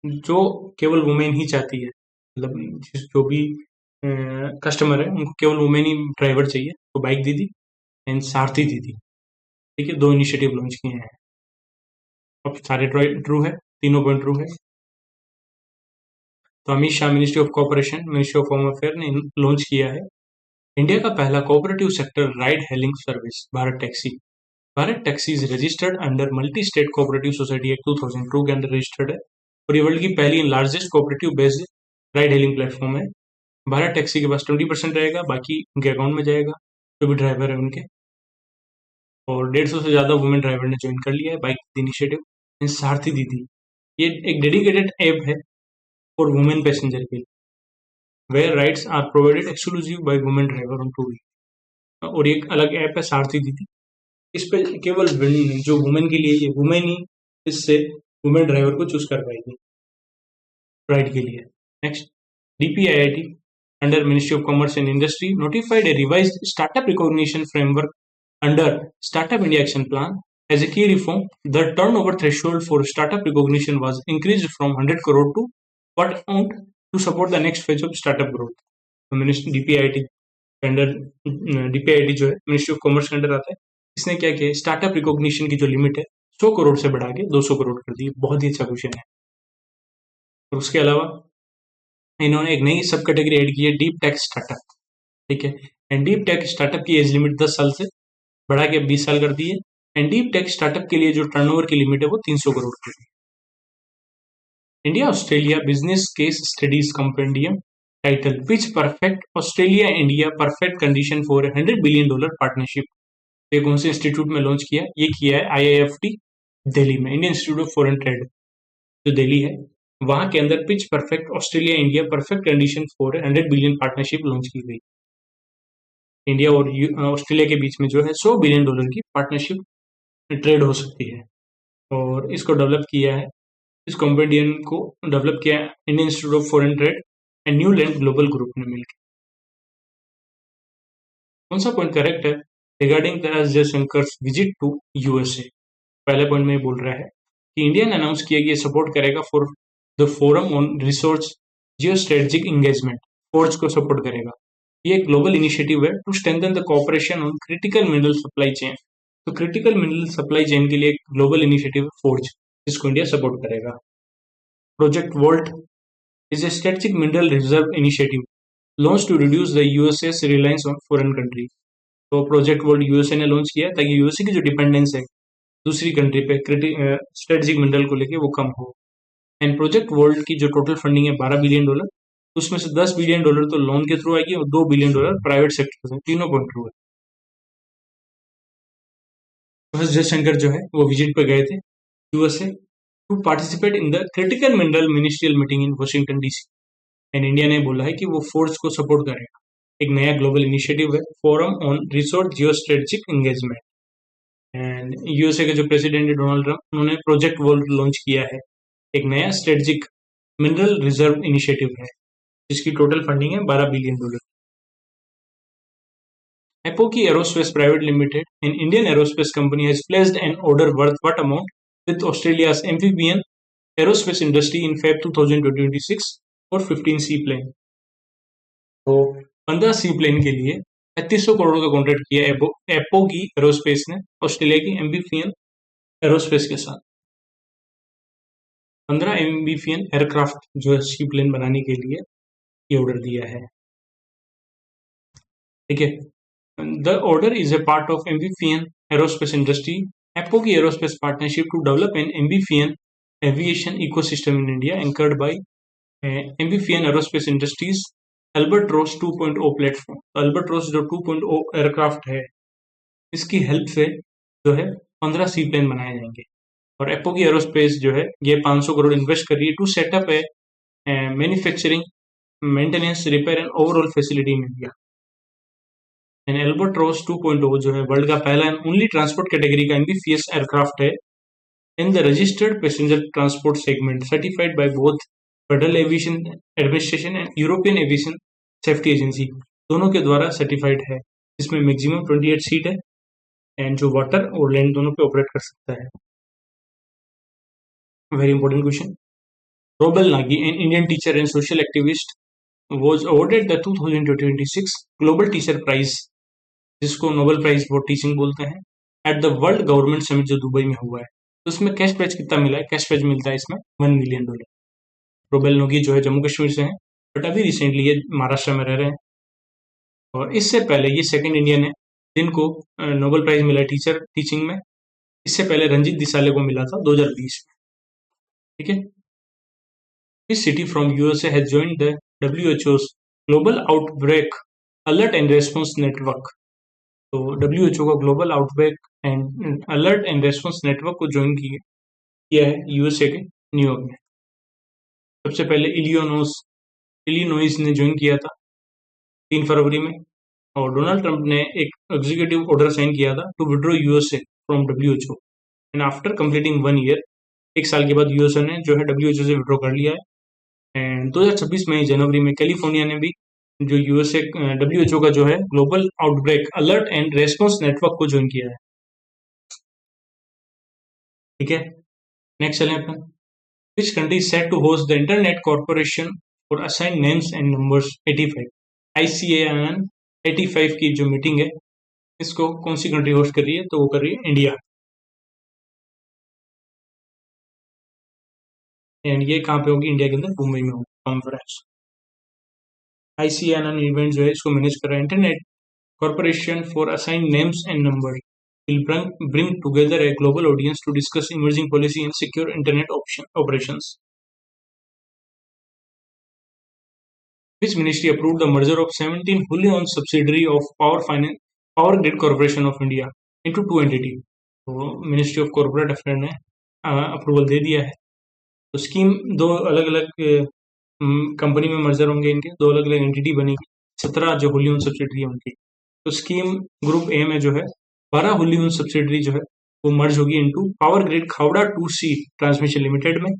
जो केवल वुमेन ही चाहती है, मतलब जो भी कस्टमर है उनको केवल वुमेन ही ड्राइवर चाहिए, तो बाइक दीदी एंड सारथी दीदी, ठीक है, 2 इनिशिएटिव लॉन्च किए हैं। अब सारे ट्रू है, तीनों पॉइंट ट्रू है। तो Amit Shah ministry of corporation, ministry of home affair ने लॉन्च किया है इंडिया का पहला cooperative sector ride hailing service, Bharat taxi. Bharat Taxi is registered under multi State cooperative society act 2002 के अंदर रजिस्टर्ड है और ये वर्ल्ड की पहली and largest cooperative based ride hailing platform है। भारत टैक्सी के पास 20% रहेगा, बाकी उनके अकाउंट में जाएगा, जो भी ड्राइवर है उनके। और 150 से ज़्यादा वुमेन ड्राइवर ने ज्वाइन कर लिया है बाइक इनिशिएटिव। सारथी दीदी, ये एक डेडिकेटेड ऐप है फॉर वुमेन पैसेंजर के लिए, where rides are provided exclusive by women driver on two wheeler. और एक अलग ऐप है सारथी दीदी, इस पे केवल जो वुमेन के लिए, ये वुमेन ही इससे वुमेन ड्राइवर को चूज कर पाएगी राइड के लिए। Next, DPIIT under Ministry of Commerce and Industry notified a revised startup recognition framework under Startup India Action Plan. As a key reform, the turnover threshold for startup recognition was increased from 100 crore to what amount to support the next phase of startup growth. तो ministry DPIIT के under, DPIIT जो है Ministry of commerce के under आता है, इसने क्या किया, स्टार्टअप रिकॉग्निशन की जो लिमिट है 100 करोड़ से बढ़ा के 200 करोड़ कर दी। बहुत ही अच्छा क्वेश्चन है। और उसके अलावा इन्होंने एक नई सब कैटेगरी ऐड की है, डीप टेक स्टार्टअप, ठीक है। एंड डीप टेक स्टार्टअप की एज लिमिट 10 साल से बढ़ा के 20 साल कर दी है। एंड डीप टेक स्टार्टअप के लिए जो टर्नओवर की लिमिट है वो 300 करोड़ कर दी। India Australia business case studies compendium, title pitch perfect Australia India perfect condition for $100 billion partnership. ये कौन से इंस्टीट्यूट में लॉन्च किया, ये किया है IIFT दिल्ली में, Indian Institute of Foreign trade जो दिल्ली है, वहां के अंदर pitch perfect Australia India perfect condition for $100 billion partnership launch की गई। इंडिया और ऑस्ट्रेलिया के बीच में जो है $100 बिलियन की पार्टनरशिप ट्रेड हो सकती है। और इसको डेवलप किया है, इस कॉम्पेडियन को डेवलप किया है Indian Institute of Foreign Trade and New Land Global Group ने मिलकर। कौन सा पॉइंट करेक्ट है regarding S Jaishankar visit to USA? पहले पॉइंट में बोल रहा है कि इंडिया ने अनाउंस किया कि ये सपोर्ट करेगा for the Forum on Resource Geo Strategic Engagement, FORGE को सपोर्ट करेगा। ये एक ग्लोबल इनिशिएटिव है to strengthen the cooperation on critical mineral supply chain. तो क्रिटिकल मिनरल सप्लाई चेन के लिए एक ग्लोबल इनिशिएटिव है फोर्ज, जिसको इंडिया सपोर्ट करेगा। Project Vault is a strategic mineral reserve initiative launch to reduce the US's reliance on foreign country. तो Project Vault USA ने launch किया ताकि यूएसए की जो डिपेंडेंस है दूसरी कंट्री पे स्ट्रेटेजिक मिनरल को लेके वो कम हो। एंड प्रोजेक्ट वर्ल्ड की जो टोटल फंडिंग है $12 बिलियन, उसमें से $10 बिलियन तो लोन के थ्रू आएगी और $2 बिलियन प्राइवेट सेक्टर से। तीनों पॉइंट ट्रू है। एस जयशंकर जो है वो विजिट पे गए थे USA to participate in the critical mineral ministerial meeting in Washington DC। And India ने बोला है कि वो फोर्स को सपोर्ट करेगा। एक नया ग्लोबल इनिशिएटिव है forum on Resource Geo Strategic engagement. And USA के जो प्रेसिडेंट है डोनाल्ड ट्रंप, उन्होंने प्रोजेक्ट वर्ल्ड लॉन्च किया है, एक नया स्ट्रेटेजिक मिनरल रिजर्व इनिशिएटिव है जिसकी टोटल फंडिंग है $12 billion. Epoch Aerospace Private Limited, an Indian aerospace company, has placed an order worth what amount with Australia's amphibian aerospace industry in Feb 2026 for 15 seaplane। तो 15 seaplane के लिए 3500 करोड़ का contract किया epoch aerospace ने Australia की amphibian aerospace के साथ। 15 amphibian aircraft जो है सीप्लेन बनाने के लिए ये ऑर्डर दिया है, ठीक है। The order is a part of amphibian aerospace industry, Epoch Aerospace partnership to develop an amphibian aviation ecosystem in India, anchored by amphibian aerospace industries Albatros 2.0 platform. Albatros जो 2.0 एयरक्राफ्ट है, इसकी हेल्प से जो है 15 सीप्लेन बनाए जाएंगे। और Epoch Aerospace जो है ये 500 करोड़ इन्वेस्ट कर रही है to set up a manufacturing, maintenance, repair and overhaul facility in India. And Albatross 2.0 जो है वर्ल्ड का पहला एंड ओनली ट्रांसपोर्ट कैटेगरी का एम्फीबियस एयरक्राफ्ट है in the registered passenger transport segment, certified by both federal aviation administration and European aviation safety agency. दोनों के द्वारा certified है। इसमें मैक्सिमम 28 सीट है एंड जो वाटर और लैंड दोनों पे ऑपरेट कर सकता है। Very important question. Rouble Nagi, an Indian teacher and social activist, was awarded the 2026 Global Teacher Prize, जिसको नोबेल प्राइज फॉर टीचिंग बोलते हैं, at the World Government Summit जो दुबई में हुआ है। तो इसमें कैश प्राइज कितना मिला है? कैश प्राइज मिलता है इसमें $1 मिलियन। रोबेल नोगी जो है जम्मू कश्मीर से हैं, बट अभी रिसेंटली ये महाराष्ट्र में रह रहे हैं। और इससे पहले ये सेकंड इंडियन है जिनको नोबेल प्राइज मिला है टीचर टीचिंग में। इससे पहले रंजीत दिसाले को मिला था 2020 में। ठीक है। This city from USA has joined the WHO's Global Outbreak Alert and Response Network। तो WHO का global outbreak and alert and response network को ज्वाइन किया है यूएसए के न्यूयॉर्क में। सबसे पहले इलिनोइस ने ज्वाइन किया था 3 फरवरी में, और डोनाल्ड ट्रंप ने एक एग्जीक्यूटिव ऑर्डर साइन किया था to withdraw USA from WHO। And after completing 1 year, 1 साल के बाद यूएसए ने जो है WHO से विड्रॉ कर लिया है। एंड 2026 में जनवरी में कैलिफोर्निया ने भी जो यूएसए WHO का जो है global outbreak alert and response network को ज्वाइन किया है। ठीक है, नेक्स्ट चलें अपन। Which country set to host the internet corporation for assigned names and numbers 85, ICANN 85 की जो मीटिंग है, इसको कौन सी कंट्री होस्ट कर रही है? तो वो कर रही है इंडिया। एंड ये कहाँ पे होगी? इंडिया के अंदर मुंबई में होगी कॉन्फ्रेंस। ICANN इवेंट जो है इसको मैनेज कर रहा है internet corporation for assigned names and number, will bring together a global audience to discuss emerging policy and secure internet operations. Which ministry approved the merger of 17 wholly owned subsidiary of Power Grid Corporation of India into 2 entity? तो ministry of corporate affair ने approval दे दिया है। तो scheme दो अलग अलग company में merger होंगे, इनके दो अलग अलग एंटिटी बनेगी, 17 जो होली ओन सब्सिडरी है उनकी। तो स्कीम ग्रुप ए में जो है 12 होली ओन सब्सिडरी जो है वो मर्ज होगी into power grid Khavda 2C transmission limited में।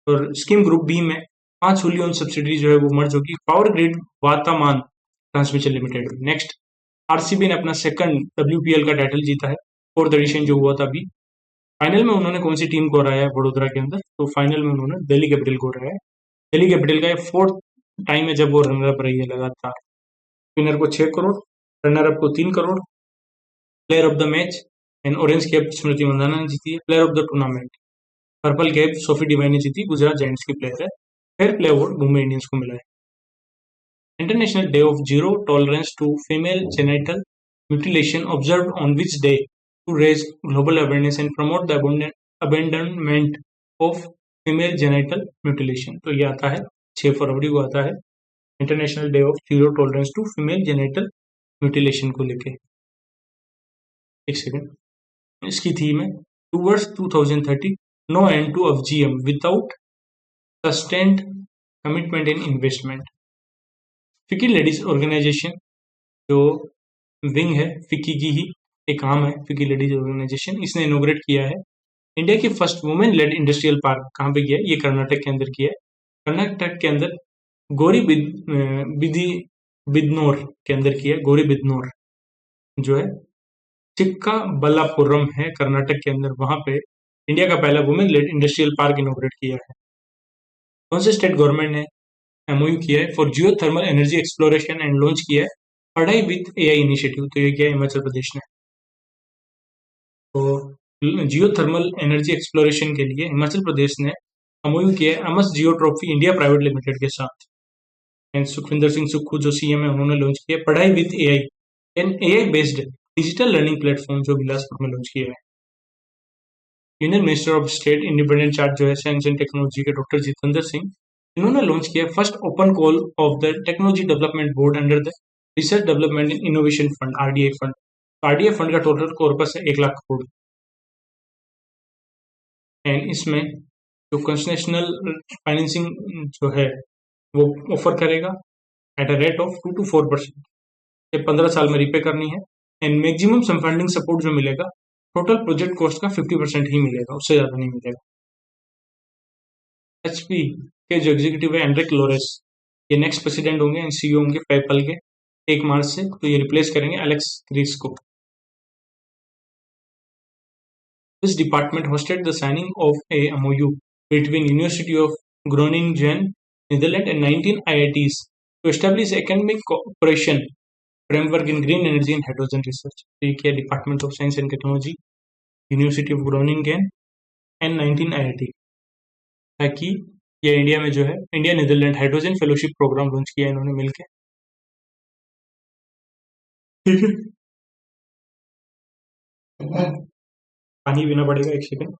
और स्कीम ग्रुप बी में 5 होली ओन सब्सिडरी जो है वो मर्ज होगी पावर ग्रिड वातामान ट्रांसमिशन लिमिटेड में। नेक्स्ट, आरसीबी ने अपना सेकंड WPL का टाइटल जीता है, 4th एडिशन जो हुआ था अभी। फाइनल में उन्होंने कौन सी टीम को हराया है वडोदरा के अंदर? तो फाइनल में उन्होंने दिल्ली कैपिटल को हराया है। दिल्ली कैपिटल का ये 4th टाइम है जब वो रनर अप रही है लगातार। विनर को 6 करोड़, रनर अप को 3 crore. Player of the match and orange cap Smriti Mandhana ने जीती है। Player of the tournament purple cap Sophie Devine ने जीती, गुजरात जायंट्स की प्लेयर है। Fair play award Mumbai Indians को मिला है। International day of zero tolerance to female genital mutilation observed on which day to raise global awareness and promote the abandonment of female genital mutilation. तो ये आता है 6 फरवरी को आता है international day of zero tolerance to female genital Mutilation को लेके। एक सेकेंड, इसकी थीम है towards 2030 no end to FGM without sustained commitment in investment. FICCI Ladies Organisation जो विंग है फिकी की ही एक आर्म है, फिकी लेडीज ऑर्गेनाइजेशन, इसने इनोग्रेट किया है इंडिया की first women lead industrial park. कहाँ पे किया है? ये कर्नाटक के अंदर किया है। कर्नाटक के अंदर गौरी बिदनौर के अंदर किया है। गौरी बिदनौर जो है चिक्काबल्लापुरम है कर्नाटक के अंदर, वहां पे इंडिया का पहला वुमेन लेड इंडस्ट्रियल पार्क इनोग्रेट किया है। कौन से स्टेट गवर्नमेंट ने MOU किया है for Jio thermal energy exploration and launch किया है पढ़ाई विद AI इनिशिएटिव? तो ये किया है हिमाचल प्रदेश ने। तो जियो थर्मल एनर्जी एक्सप्लोरेशन के लिए हिमाचल प्रदेश ने MOU किया है अमस जियो ट्रॉफी इंडिया प्राइवेट लिमिटेड के साथ। एंड सुखविंदर सिंह सुक्खू जो CM है उन्होंने लॉन्च किया Padhai with AI, an AI based digital learning platform जो बिलासपुर में लॉन्च किया है। Union Minister of State Independent Charge जो है साइंस एंड टेक्नोलॉजी के डॉक्टर जितेंद्र सिंह, इन्होंने लॉन्च किया first open call of the Technology Development Board under the Research Development and Innovation Fund RDI fund. RDI fund का total corpus है 1 lakh crore. And इसमें जो concessional financing जो है वो ऑफर करेगा at a rate of 2 to 4%। ये 15 साल में रिपे करनी है। And maximum some funding support जो मिलेगा टोटल प्रोजेक्ट कॉस्ट का 50% ही मिलेगा, उससे ज्यादा नहीं मिलेगा। HP के जो एग्जीक्यूटिव है एंड्रिक लोरेस, ये नेक्स्ट प्रेसिडेंट होंगे एंड CEO होंगे पेपल के। 1 मार्च से, तो ये रिप्लेस करेंगे एलेक्स क्रिस को। This department hosted the signing of a MOU between University of Groningen, Netherlands and 19 IITs to establish academic cooperation framework in green energy and hydrogen research। तो ये किया Department of Science and Technology, University of Groningen and 19 IIT, ताकि ये India में जो है India Netherland hydrogen fellowship programme launch किया इन्होंने मिलकर। ठीक है, पानी पीना पड़ेगा, 1 सेकंड।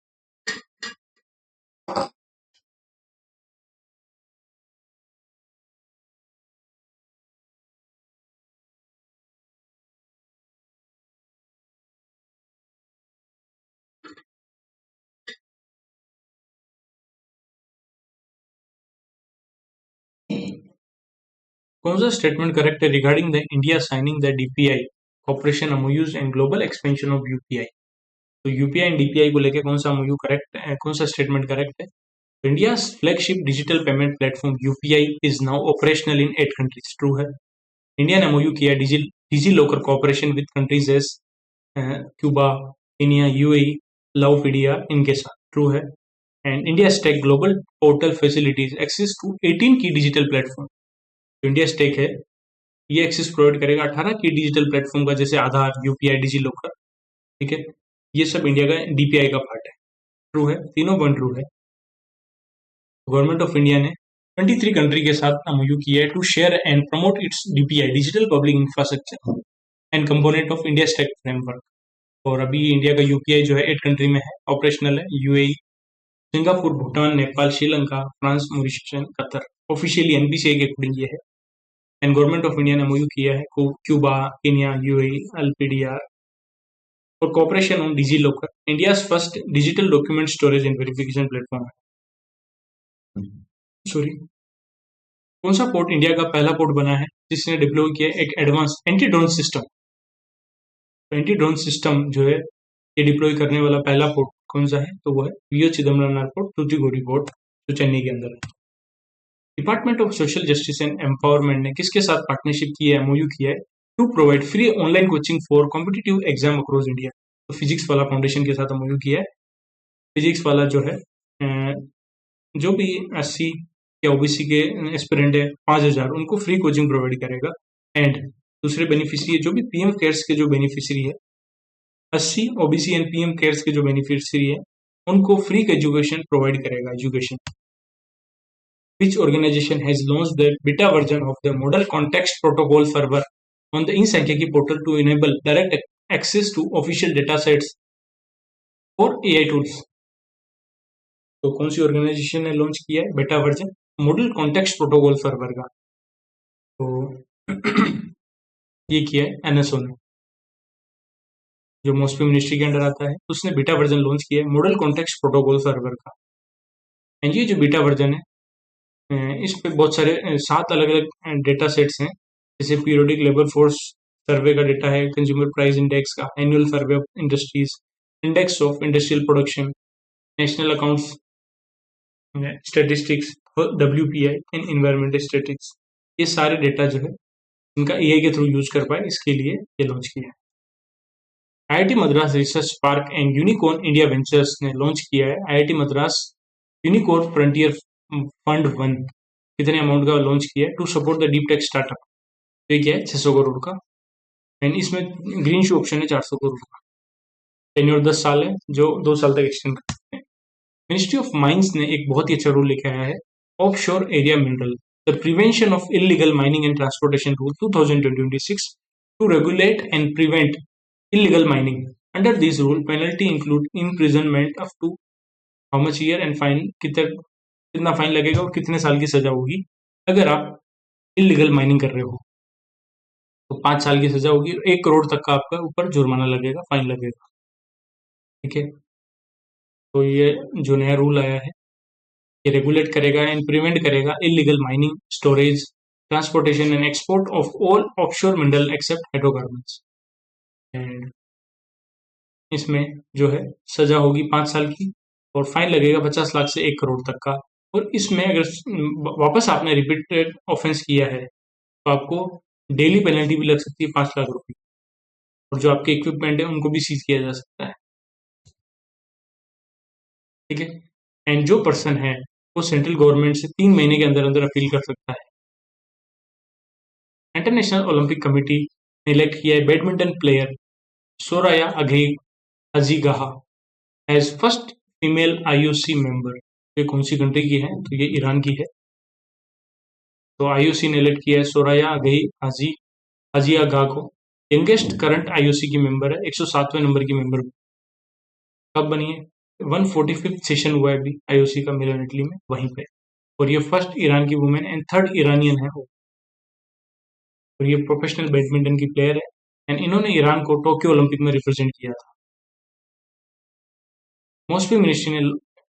कौन सा स्टेटमेंट करेक्ट है regarding the India signing the DPI cooperation MoUs and global expansion of UPI? तो यूपीआई एंड डीपीआई को लेके कौन सा एमओयू करेक्ट है, कौन सा स्टेटमेंट करेक्ट है? India's flagship digital payment platform UPI is now operational in 8 countries. True है। इंडिया ने MOU किया DigiLocker cooperation with countries as Cuba, Kenya, UAE, लाओपीडिया इनके साथ। ट्रू है। And India stack global portal facilities access to 18 की digital platform. India stake है, ये एक्सेस प्रोवाइड करेगा 18 की डिजिटल प्लेटफॉर्म का, जैसे आधार, यूपीआई, डिजी लॉकर। ठीक है, ये सब इंडिया का डीपीआई का पार्ट है। ट्रू है, तीनों पॉइंट ट्रू है। गवर्नमेंट ऑफ इंडिया ने 23 कंट्री के साथ एमओयू किया है to share and promote its DPI digital public infrastructure and component of India Stack framework. और अभी इंडिया का यूपीआई जो है 8 कंट्री में है, ऑपरेशनल है। UAE, Singapore, Bhutan, Nepal, Sri Lanka, France, Mauritius, Qatar. Officially NPCI के अकॉर्डिंग ये है। एंड गवर्नमेंट ऑफ इंडिया ने एमओयू किया है क्यूबा, केनिया, यूएई, एलपीडीआर और cooperation on DigiLocker, India first digital document storage and verification platform है। सॉरी, कौन सा पोर्ट इंडिया का पहला पोर्ट बना है जिसने डिप्लॉय किया एक advance anti drone system? Anti drone system जो है ये डिप्लॉय करने वाला पहला पोर्ट कौन सा है? तो वो है VO Chidambaram airport, Tuticorin port, जो चेन्नई के अंदर है। Department of Social Justice and Empowerment ने किसके साथ पार्टनरशिप की है, एमओयू किया है to provide free online coaching for competitive exam across India? तो फिजिक्स वाला फाउंडेशन के साथ एमओयू किया है। फिजिक्स वाला जो है जो भी एससी या ओबीसी के एस्पिरेंट है 5000 उनको फ्री कोचिंग प्रोवाइड करेगा। एंड दूसरे बेनिफिशियरी जो भी पीएम केयर्स के जो बेनिफिशियरी है, 80 ओबीसी एंड पीएम केयर्स के जो बेनिफिशियरी है उनको फ्री एजुकेशन प्रोवाइड करेगा। Education which organisation has launch the beta version of the model context protocol server on the eSankhyiki portal to enable direct access to official data sets और AI tools? तो कौन सी organisation ने launch किया है beta version model context protocol server का? तो ये किया है एनएसओ ने, जो मॉस्पी मिनिस्ट्री के अंडर आता है, उसने बीटा वर्जन लॉन्च किया है मॉडल कॉन्टेक्स्ट प्रोटोकॉल सर्वर का। एंड ये जो बीटा वर्जन है इस पे बहुत सारे 7 अलग अलग डेटा सेट्स हैं, जैसे पीरियोडिक लेबर फोर्स सर्वे का डेटा है, कंज्यूमर प्राइस इंडेक्स का, annual survey of industries, index of industrial production, national accounts statistics, WPI and environmental statistics. ये सारे डेटा जो है इनका एआई के थ्रू यूज कर पाए, इसके लिए ये लॉन्च किया है। IIT Madras Research Park and Unicorn India Ventures ने लॉन्च किया है IIT Madras Unicorn Frontier Fund 1। कितने अमाउंट का लॉन्च किया है to support the deep tech startup? तो ये क्या है 600 करोड़ का। एंड इसमें ग्रीन शू ऑप्शन है 400 करोड़ का। टेन्योर 10 साल है, जो 2 साल तक एक्सटेंड कर सकते हैं। मिनिस्ट्री ऑफ माइंस ने एक बहुत ही अच्छा रूल लेके आया है, offshore area mineral the prevention of illegal mining and transportation rule 2026 to regulate and prevent illegal mining. Under this rule, penalty include imprisonment up to how much year and fine, कितना fine लगेगा और कितने साल की सजा होगी अगर आप इलीगल माइनिंग कर रहे हो। तो 5 साल की सजा होगी और 1 करोड़ तक का आपका ऊपर जुर्माना लगेगा, फाइन लगेगा। ठीक है, तो ये जो नया रूल आया है ये रेगुलेट करेगा एंड प्रिवेंट करेगा illegal mining, storage, transportation and export of all offshore mineral except hydrocarbons. And इसमें जो है सजा होगी 5 साल की और फाइन लगेगा 50 लाख से 1 करोड़ तक का। और इसमें अगर वापस आपने रिपीटेड ऑफेंस किया है तो आपको डेली पेनल्टी भी लग सकती है 5 लाख रुपए, और जो आपके इक्विपमेंट है उनको भी सीज किया जा सकता है। ठीक है। एंड जो पर्सन है वो सेंट्रल गवर्नमेंट से 3 महीने के अंदर अंदर अपील कर सकता है। इंटरनेशनल ओलंपिक कमेटी ने इलेक्ट किया है बैडमिंटन प्लेयर सोराया अजीगाहा as first female IOC member. ये कौन सी कंट्री की है? तो ये ईरान की है। तो आईओसी ने इलेक्ट किया है सोराया अजियागा को यंगेस्ट करंट आईओसी की मेंबर है, 107वें नंबर की मेंबर। कब बनी है? 145th सेशन हुआ है अभी आईओसी का मिलान इटली में, वहीं पे। और ये फर्स्ट ईरान की वुमेन एंड थर्ड ईरानियन है वो। और ये प्रोफेशनल बैडमिंटन की प्लेयर है एंड इन्होंने ईरान को टोक्यो ओलंपिक में रिप्रेजेंट किया था। मॉस्पी मिनिस्ट्री ने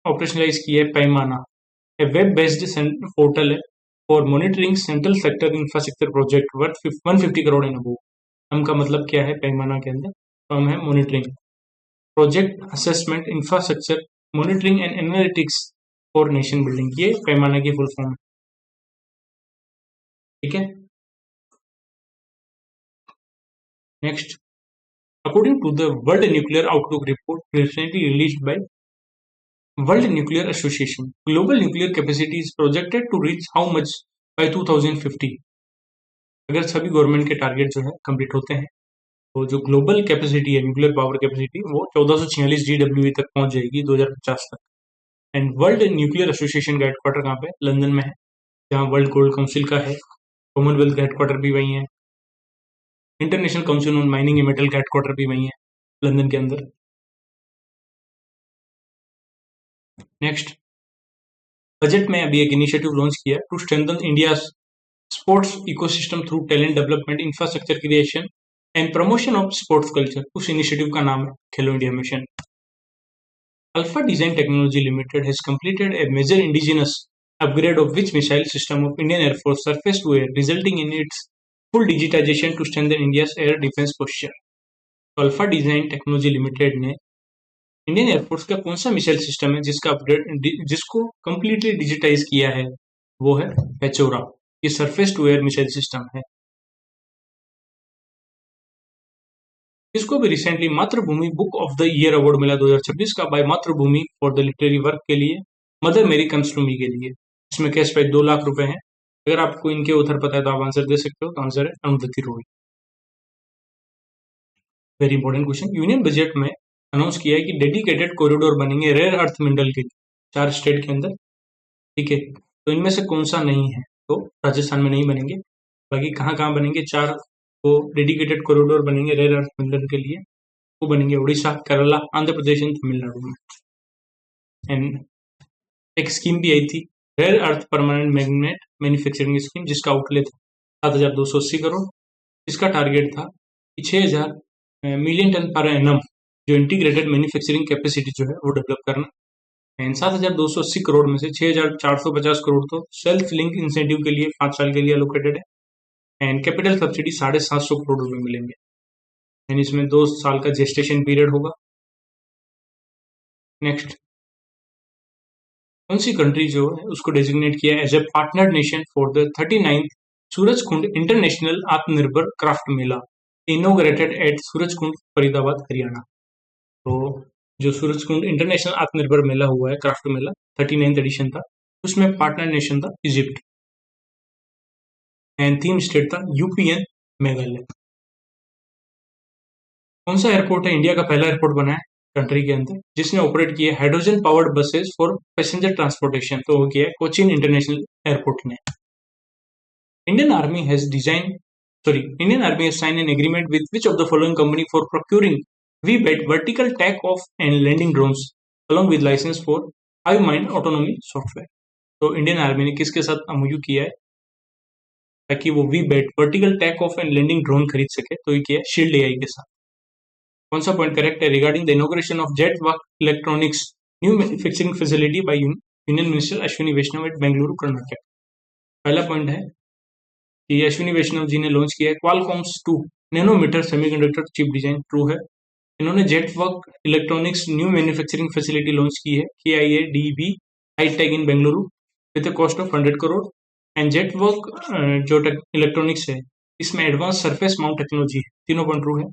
ऑपरेशनलाइज किया है पैमाना, ए वेब बेस्ड पोर्टल है for monitoring central sector infrastructure project worth 150 crore in above. हम का मतलब क्या है पैमाना के अंदर? तो हम है monitoring, project assessment, infrastructure monitoring and analytics for nation building. ये पैमाना की फुल फॉर्म है। ठीक है। Next, according to the World Nuclear Outlook report recently released by World Nuclear Association, global nuclear capacity is projected to reach how much by 2050? अगर सभी government के target जो है कंप्लीट होते हैं तो जो ग्लोबल कैपेसिटी है न्यूक्लियर पावर कैपेसिटी वो 1446 GWE तक पहुंच जाएगी 2050 तक। एंड वर्ल्ड न्यूक्लियर एसोसिएशन का हेडक्वार्टर कहाँ पे? लंदन में है, जहाँ वर्ल्ड गोल्ड काउंसिल का है। कॉमनवेल्थ का हेडक्वार्टर भी वही है। International council on mining and metal का हेडक्वार्टर भी वही है, लंदन के अंदर। नेक्स्ट, बजट में अभी एक इनिशिएटिव लॉन्च किया to strengthen India sports ecosystem through talent development, infrastructure creation and promotion of sports culture. उस इनिशिएटिव का नाम है Khelo India Mission. Alpha Design Technology Limited has completed a major indigenous upgrade of which missile system of Indian Air Force surface to air, resulting in its full digitization to strengthen India's air defense posture. तो alpha Design Technology limited ने Indian air force का कौन सा missile system है जिसका upgrade जिसको completely digitise किया है? वो है पेचोरा। ये surface to air missile system है। इसको भी recently Mathrubhumi Book of the Year Award मिला 2026 का बाय मातृभूमि फॉर द लिटरेरी वर्क के लिए, मदर मेरी कम्स टू मी के लिए। इसमें कैश प्राइज 2 लाख रुपए है। अगर आपको इनके उधर पता है तो आप आंसर दे सकते हो। तो आंसर है Arundhati Roy. Very important question. Union budget में अनाउंस किया है कि डेडिकेटेड कॉरिडोर बनेंगे रेयर अर्थ मिनरल के 4 स्टेट के अंदर। ठीक है। तो इनमें से कौन सा नहीं है? तो राजस्थान में नहीं बनेंगे। बाकी कहाँ कहाँ बनेंगे? 4 वो डेडिकेटेड कॉरिडोर बनेंगे रेयर अर्थ मिनरल के लिए। वो बनेंगे उड़ीसा, केरला, आंध्र प्रदेश एंड तमिलनाडु में। एंड एक स्कीम भी आई थी rare earth permanent magnet manufacturing scheme, जिसका आउटले था 7,280 करोड़। इसका टारगेट था कि 6,000 मिलियन टन पर एनम जो इंटीग्रेटेड मैन्युफैक्चरिंग कैपेसिटी जो है वो डेवलप करना। एंड 7,280 करोड़ में से 6,450 करोड़ तो सेल्फ लिंक इंसेंटिव के लिए 5 साल के लिए एलोकेटेड है। एंड कैपिटल सब्सिडी 750 करोड़ रुपए मिलेंगे। एंड इसमें 2 साल का जेस्टेशन पीरियड होगा। नेक्स्ट, कौन सी कंट्री जो है उसको डेजिग्नेट किया as a partner nation for the 39th Surajkund International Atmanirbhar Craft Mela inaugurated at Surajkund Faridabad Haryana. तो जो सूरजकुंड इंटरनेशनल आत्मनिर्भर मेला हुआ है क्राफ्ट मेला 39th एडिशन था, उसमें पार्टनर नेशन था इजिप्ट एंड थीम स्टेट था यूपी एंड मेघालय। कौन सा एयरपोर्ट है इंडिया का पहला एयरपोर्ट बना है कंट्री के अंदर जिसने ऑपरेट किया hydrogen powered buses for passenger transportation? तो वो किया है कोचीन इंटरनेशनल एयरपोर्ट ने। Indian army has sign an agreement with which of the following company for procuring VBAT vertical take off and landing drones along with licence for hive mind autonomy software. तो Indian army ने किसके साथ MOU किया है ताकि वो VBAT vertical take off and landing drone खरीद सके? तो ये किया है शील्ड एआई के साथ। कौन सा पॉइंट करेक्ट है? Regarding the inauguration of Jetwerk Electronics new manufacturing facility by Union Minister Ashwini Vaishnaw at Bengaluru Karnataka. पहला पॉइंट है कि अश्विनी वैष्णव जी ने लॉन्च किया है Qualcomm's 2 nanometre semiconductor chip design. True है। इन्होंने Jetwerk Electronics new manufacturing facility launch की है KIADB hitech in Bengaluru with a cost of 100 crore. And Jetwerk जो इलेक्ट्रॉनिक्स है इसमें एडवांस सरफेस माउंट टेक्नोलॉजी है, तीनों पॉइंट ट्रू है।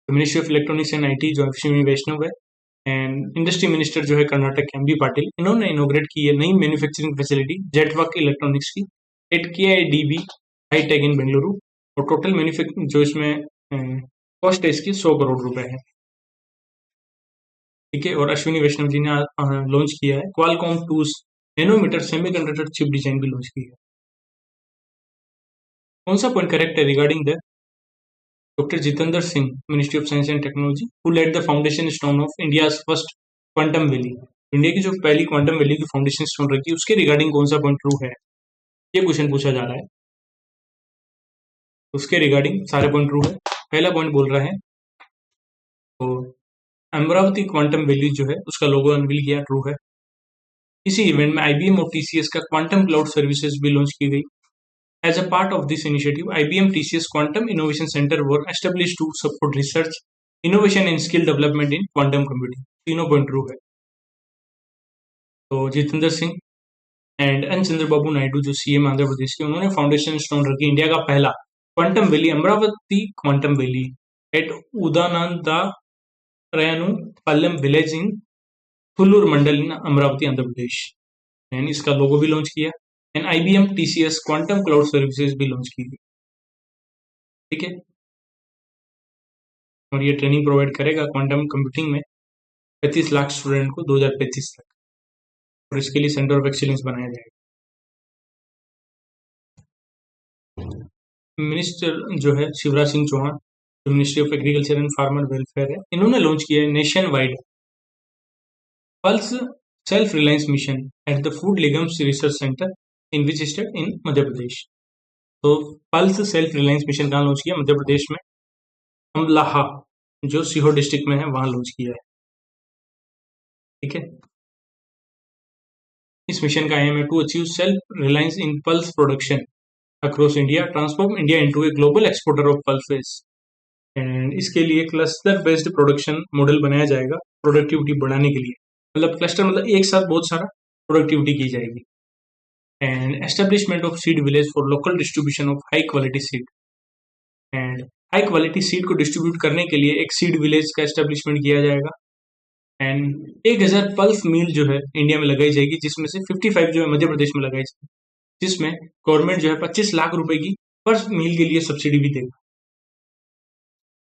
Ministry of Electronics and IT जो अश्विनी वैष्णव है, एंड इंडस्ट्री मिनिस्टर जो है कर्नाटक के एमबी पाटिल, इन्होंने इनोग्रेट की है नई मैन्युफैक्चरिंग फैसिलिटी जेटवर्क इलेक्ट्रॉनिक्स की eight KIDB hi tech in Bengaluru, और टोटल मैन्युफैक्चरिंग जो इसमें कॉस्ट है इसकी 100 करोड़ रुपए है। ठीक है, और अश्विनी वैष्णव जी ने लॉन्च किया है Qualcomm 2 nanometre semiconductor chip design भी लॉन्च की है। कौन सा पॉइंट करेक्ट है regarding the doctor Jitendra Singh, Ministry of Science and Technology, who led the foundation stone of India's first quantum valley. India की जो पहली क्वांटम वैली की फाउंडेशन स्टोन रखी, उसके रिगार्डिंग कौन सा पॉइंट ट्रू है, ये क्वेश्चन पूछा जा रहा है। उसके रिगार्डिंग सारे पॉइंट ट्रू है। पहला पॉइंट बोल रहा है तो अमरावती क्वांटम वैली जो है उसका लोगो अनवील किया, ट्रू है। इसी इवेंट में IBM और TCS का क्वांटम क्लाउड सर्विसेज भी लॉन्च की गई। As a part of this initiative, IBM TCS Quantum Innovation Center were established to support research, innovation and skill development in quantum computing. तीनों point true है। तो Jitendra Singh and N Chandrababu Naidu जो CM Andhra Pradesh के, उन्होंने foundation stone रखी India का पहला quantum valley Amaravati quantum valley at Uddandarayunipalem village in Thullur mandal in Amaravati Andhra Pradesh, and इसका लोगो भी लॉन्च किया, and IBM TCS quantum cloud services भी लॉन्च की गई। ठीक है, और ये ट्रेनिंग प्रोवाइड करेगा क्वांटम कंप्यूटिंग में 35 लाख स्टूडेंट को 2025 तक, और इसके लिए सेंटर ऑफ एक्सीलेंस बनाया जाएगा। मिनिस्टर जो है शिवराज सिंह चौहान, जो ministry of agriculture and farmer welfare है, इन्होंने लॉन्च किया है nationwide pulse self reliance mission at the food legumes research centre in which state, in Madhya Pradesh. तो पल्स सेल्फ रिलायंस मिशन कहाँ लॉन्च किया, मध्य प्रदेश में अमलाहा जो सीहोर डिस्ट्रिक्ट में है वहां लॉन्च किया है। ठीक है, इस मिशन का एम है to achieve self reliance in pulse production across India, transform India into a global exporter of pulses, and इसके लिए क्लस्टर बेस्ड प्रोडक्शन मॉडल बनाया जाएगा प्रोडक्टिविटी बढ़ाने के लिए। मतलब क्लस्टर मतलब एक साथ बहुत सारा प्रोडक्टिविटी की जाएगी। And establishment of seed village for local distribution of high quality seed, and high quality seed को डिस्ट्रीब्यूट करने के लिए एक सीड विलेज का एस्टेब्लिशमेंट किया जाएगा। एंड 1000 पल्स मिल जो है इंडिया में लगाई जाएगी, जिसमें से 55 जो है मध्य प्रदेश में लगाई जाएगी, जिसमें गवर्नमेंट जो है 25 लाख रुपए की पर मिल के लिए सब्सिडी भी देगा।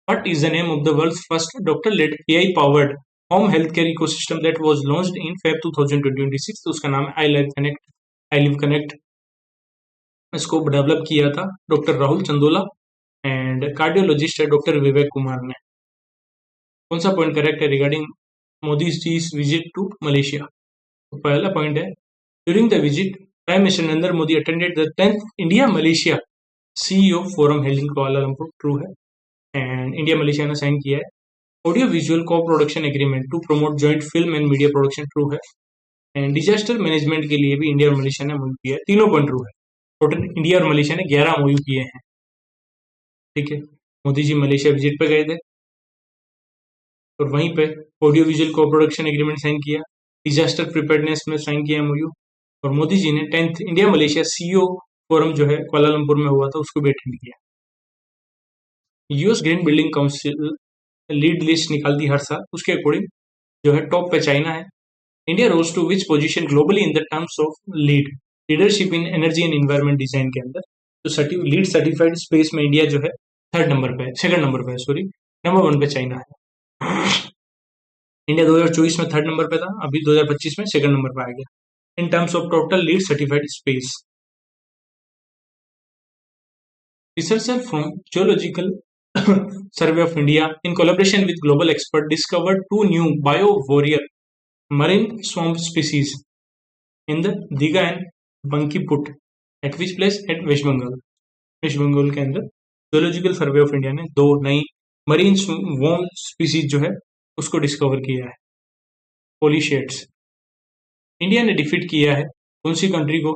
What is the name of the world's first doctor-led AI-powered home healthcare ecosystem that was launched in Feb 2026? तो उसका नाम है आई लिव कनेक्ट। इसको डेवलप किया था doctor Rahul Chandola, and cardiologist है डॉक्टर विवेक कुमार ने। कौन सा पॉइंट करेक्ट है regarding Modi ji visit to Malaysia? तो पहला पॉइंट है during the visit Prime Minister Narendra Modi attended the 10th India Malaysia CEO forum held in Kuala Lumpur, true है। एंड इंडिया मलेशिया ने साइन किया है audio visual co production agreement to promote joint film and media production, true है। And disaster management के लिए भी India और Malaysia ने MOU किया है, तीनों पॉइंट ट्रू है। टोटल इंडिया और मलेशिया ने 11 MOU किए हैं। ठीक है, मोदी जी मलेशिया विजिट पे गए थे और वहीं पे audio visual co production agreement sign किया, डिजास्टर प्रिपेयर्डनेस में साइन किया MOU, और मोदी जी ने 10th India Malaysia CEO forum जो है कुआलालंपुर में हुआ था उसको भी अटेंड किया। US green building council lead list निकालती हर साल, उसके अकॉर्डिंग जो है टॉप पे चाइना है। India rose to which position globally in the terms of leadership in energy and environment design के अंदर? तो लीड सर्टिफाइड स्पेस में इंडिया जो है सेकंड नंबर पे है, सॉरी, नंबर 1 पे चाइना है। इंडिया 2024 में 3rd नंबर पे था, अभी 2025 में 2nd नंबर पे आ गया in terms of total lead certified space. Researchers from Geological Survey of India, in collaboration with global experts, discovered 2 new bio-warrior marine swamp species in the Diga and Bankiput, at which place? At West Bengal. West Bengal के अंदर geological survey of India ने 2 नई marine swarm species जो है उसको discover किया है, पोलीशेट्स। India ने डिफीट किया है कौन सी कंट्री को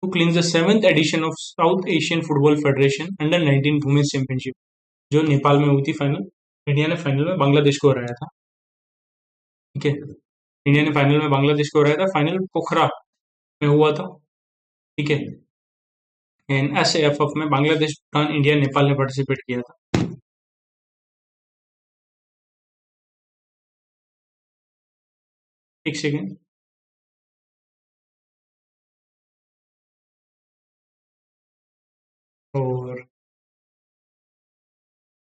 to clean the 7th edition of South Asian Football Federation under 19 women's championship, जो नेपाल में हुई थी फाइनल। इंडिया ने फाइनल में बांग्लादेश को हराया था। ठीक है, इंडिया ने फाइनल में बांग्लादेश को हराया था, फाइनल पोखरा में हुआ था। ठीक है, एंड SAFF में बांग्लादेश, भूटान, इंडिया, नेपाल ने पार्टिसिपेट किया था। एक सेकेंड। और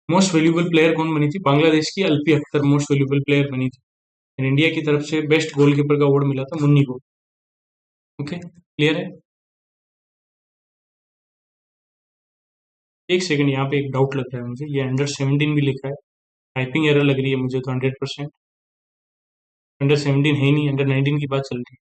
मोस्ट वैल्यूएबल प्लेयर कौन बनी थी? बांग्लादेश की अल्फी अख्तर मोस्ट वैल्यूएबल प्लेयर बनी थी। और इंडिया की तरफ से बेस्ट गोलकीपर का अवार्ड मिला था मुन्नी को। ओके, क्लियर है? एक सेकंड, यहाँ पे एक डाउट लग रहा है मुझे, ये अंडर 17 भी लिखा है, टाइपिंग एरर लग रही है मुझे तो 100%। अंडर 17 है ही नहीं, अंडर 19 की बात चल रही है।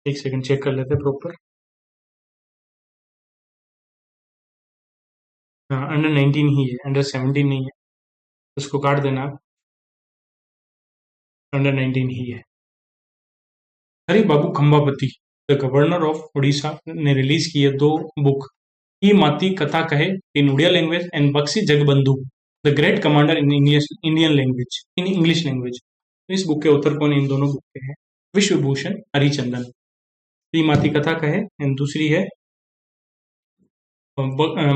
एक सेकंड चेक कर लेते हैं प्रॉपर। हाँ, अंडर 19 ही है, अंडर 17 नहीं है, उसको काट देना आप। अंडर 19 ही है। हरी बाबू खम्बापति, द गवर्नर ऑफ उड़ीसा, ने रिलीज की है दो book, E Mati Katha Kahe in Odia language and Bakshi Jagabandhu the great commander in English Indian language in English language. इस बुक के author कौन है? इन दोनों बुक के हैं विश्वभूषण हरिचंदन। ई माती कथा कहे एंड दूसरी है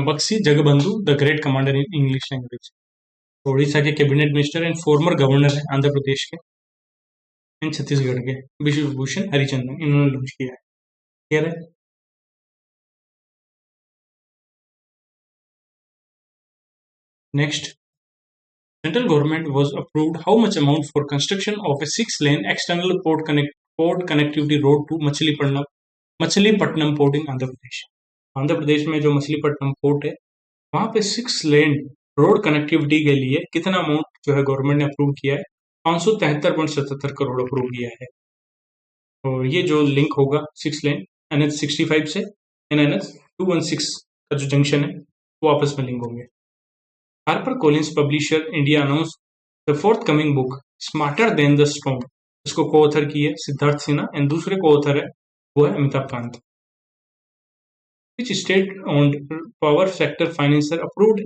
Bakshi Jagabandhu the great commander in English language. तो उड़ीसा के cabinet minister and former governor है आंध्र प्रदेश के एंड छत्तीसगढ़ के विश्वभूषण हरिचंदन, इन्होंने लॉन्च किया है। क्लियर है? Next, central government was approved how much amount for construction of a 6-lane external port connectivity road to Machilipatnam port in Andhra Pradesh. Andhra Pradesh में जो मछलीपट्टनम पोर्ट है, वहां पे 6 लेन रोड कनेक्टिविटी के लिए कितना अमाउंट जो है गवर्नमेंट ने अप्रूव किया है? 573.77 करोड़ अप्रूव किया है। और ये जो लिंक होगा 6 लेन NH 65 से NH 216 का जो जंक्शन है वो आपस में लिंक होंगे। Harper Collins publisher India announce the fourth coming book smarter than the storm. इसको को ऑथर की है सिद्धार्थ सिन्हा एंड दूसरे को ऑथर है वो है Amitabh Kant. Which state owned power sector financer approved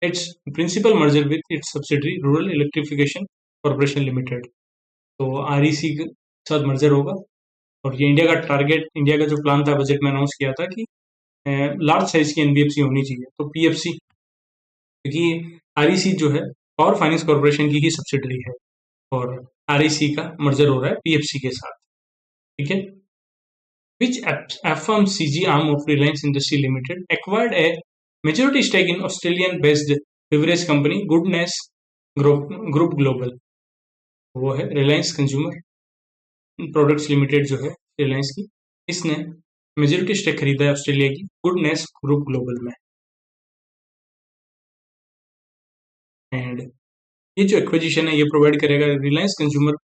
its principal merger with its subsidiary Rural Electrification Corporation Limited. तो REC के साथ मर्जर होगा। और ये इंडिया का टारगेट, इंडिया का जो प्लान था बजट में अनाउंस किया था कि लार्ज साइज की NBFC होनी चाहिए, तो PFC, क्योंकि REC जो है पावर फाइनेंस कॉर्पोरेशन की ही सब्सिडरी है और REC का मर्जर हो रहा है PFC के साथ। ठीक है? Which FMCG arm of Reliance Industry Limited acquired a majority stake in Australian-based beverage company Goodness Group Global? वो है रिलायंस कंज्यूमर प्रोडक्ट्स लिमिटेड जो है रिलायंस की, इसने मेजोरिटी स्टेक खरीदा है ऑस्ट्रेलिया की गुडनेस ग्रुप ग्लोबल में। एंड ये जो एक्विजिशन है ये प्रोवाइड करेगा रिलायंस कंज्यूमर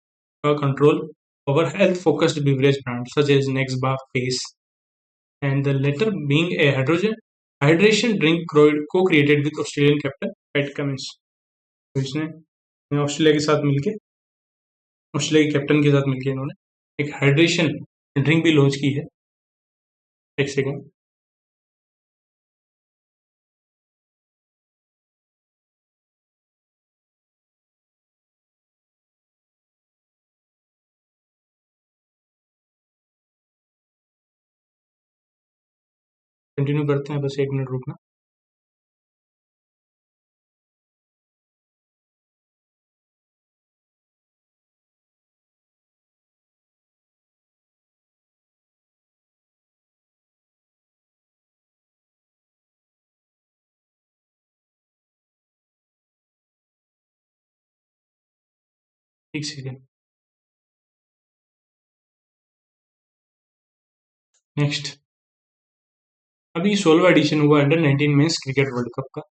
का control over health focused beverage brand such as Nexba, Pace, and the latter being a hydration drink co-created with Australian captain Pat Cummins। तो इसने ऑस्ट्रेलिया के साथ मिलके, ऑस्ट्रेलिया के कैप्टन के साथ मिलके इन्होंने एक हाइड्रेशन ड्रिंक भी लॉन्च की है। एक सेकेंड, कंटिन्यू करते हैं, बस 1 मिनट रुकना। एक सेकेंड। नेक्स्ट, अभी 16वां एडिशन हुआ under 19 men's cricket world cup का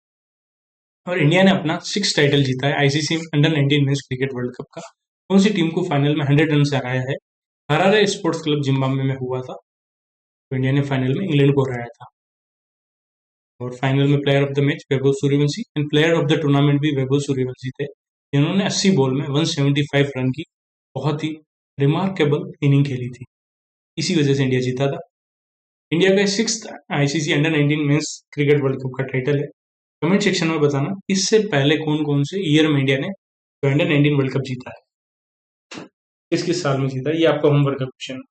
और इंडिया ने अपना 6 टाइटल जीता है ICC under 19 men's cricket world cup का। कौन सी टीम को फाइनल में 100 रन से हराया है? हरारे स्पोर्ट्स क्लब जिम्बाब्वे में हुआ था, तो इंडिया ने फाइनल में इंग्लैंड को हराया था। और फाइनल में player of the match Vaibhav Suryavanshi and player of the tournament भी वैभव सूर्यवंशी थे, जिन्होंने 80 बॉल में 175 रन की बहुत ही रिमार्केबल इनिंग खेली थी। इसी वजह से इंडिया जीता था। इंडिया का 6th ICC under 19 men's cricket world cup का टाइटल है। कमेंट सेक्शन में बताना इससे पहले कौन कौन से ईयर में इंडिया ने अंडर 19 वर्ल्ड कप जीता है, किस किस साल में जीता है, ये आपका होमवर्क का क्वेश्चन है,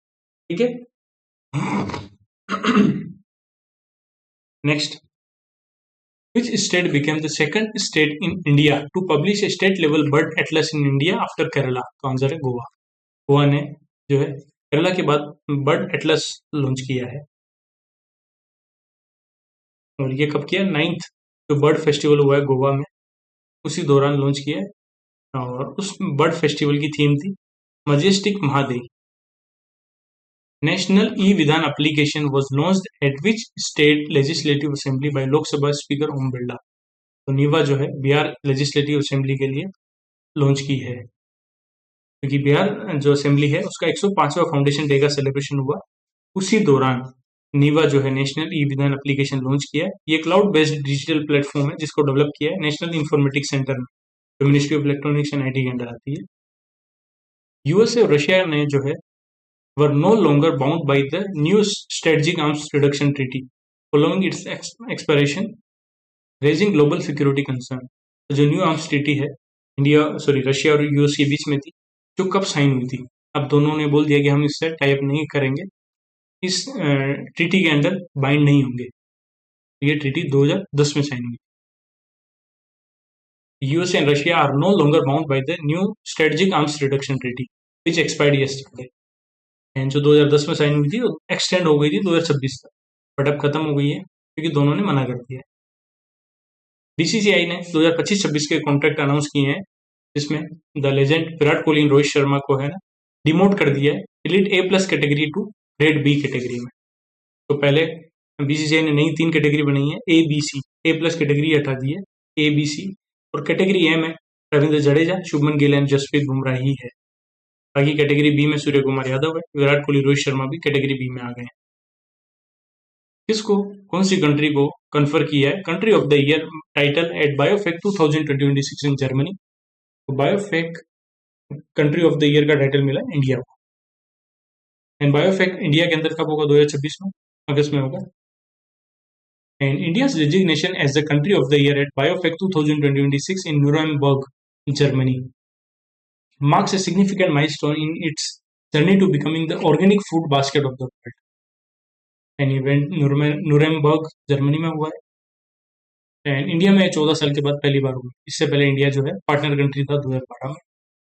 ठीक है। Next, which state became the second state in India to publish a state level bird atlas in India after Kerala? तो आंसर है गोवा। गोवा ने जो है केरला के बाद बर्ड एटलस लॉन्च किया है। और ये कब किया? 9th जो बर्ड फेस्टिवल हुआ है गोवा में उसी दौरान लॉन्च किया है। और उस बर्ड फेस्टिवल की थीम थी मजेस्टिक महादेव। नेशनल ई विधान application was launched eight which state legislative assembly bye Lok Sabha speaker Om Birla. तो नीवा जो है बिहार लेजिस्लेटिव असेंबली के लिए लॉन्च की है, क्योंकि बिहार जो असेंबली है उसका 105वां फाउंडेशन डे का सेलिब्रेशन हुआ, उसी दौरान नीवा जो है नेशनल ई विधान एप्लीकेशन लॉन्च किया है। ये क्लाउड बेस्ड डिजिटल प्लेटफॉर्म है जिसको डेवलप किया है नेशनल इंफॉर्मेटिक्स सेंटर में, जो ministry of Electronics and IT के अंडर आती है। यूएसए और रशिया ने जो है were no longer bound by the new strategic arms reduction treaty following its expiration, raising global security concern। तो जो न्यू आर्म्स ट्रीटी है रशिया और यूएस के बीच में थी, जो कब साइन हुई थी, अब दोनों ने बोल दिया कि हम इससे टाइप नहीं करेंगे, इस ट्रीटी के अंदर बाइंड नहीं होंगे। ये ट्रीटी 2010 में साइन हुई। US and Russia are no longer bound by the New Strategic Arms Reduction Treaty which expired yesterday. And जो 2010 में साइन हुई थी वो एक्सटेंड हो गई थी 2026 तक, बट अब खत्म हो गई है क्योंकि दोनों ने मना कर दिया। बीसीसीआई ने 2025-26 के कॉन्ट्रैक्ट अनाउंस किए हैं, जिसमें द लेजेंड विराट कोहली और रोहित शर्मा को है ना डिमोट कर दिया है elite A+ category to grade B category में। तो पहले बीसीसीआई ने नई 3 कैटेगरी बनाई है, ABC। A+ कैटेगरी हटा दी है, ABC। और कैटेगरी A में रविंद्र जडेजा, शुभमन गिल एंड जसप्रीत बुमराह ही है। बाकी कैटेगरी B में सूर्य कुमार यादव है, विराट कोहली, रोहित शर्मा भी कैटेगरी B में आ गए हैं। किसको, कौन सी कंट्री को कन्फर किया है country of the year title at Biofach 2026 in Germany? तो Biofach country of the year का टाइटल मिला इंडिया को। एंड बायोफेक इंडिया के अंदर कब होगा? 2026 में, अगस्त में होगा। And India's designation as the country of the year at Biofach 2026 in Nuremberg, Germany marks a significant milestone in its journey to becoming the organic food basket of the world। And event Nuremberg, Germany में हुआ है। And India में 14 साल के बाद पहली बार हुआ। इससे पहले इंडिया जो है पार्टनर कंट्री था 2012 में।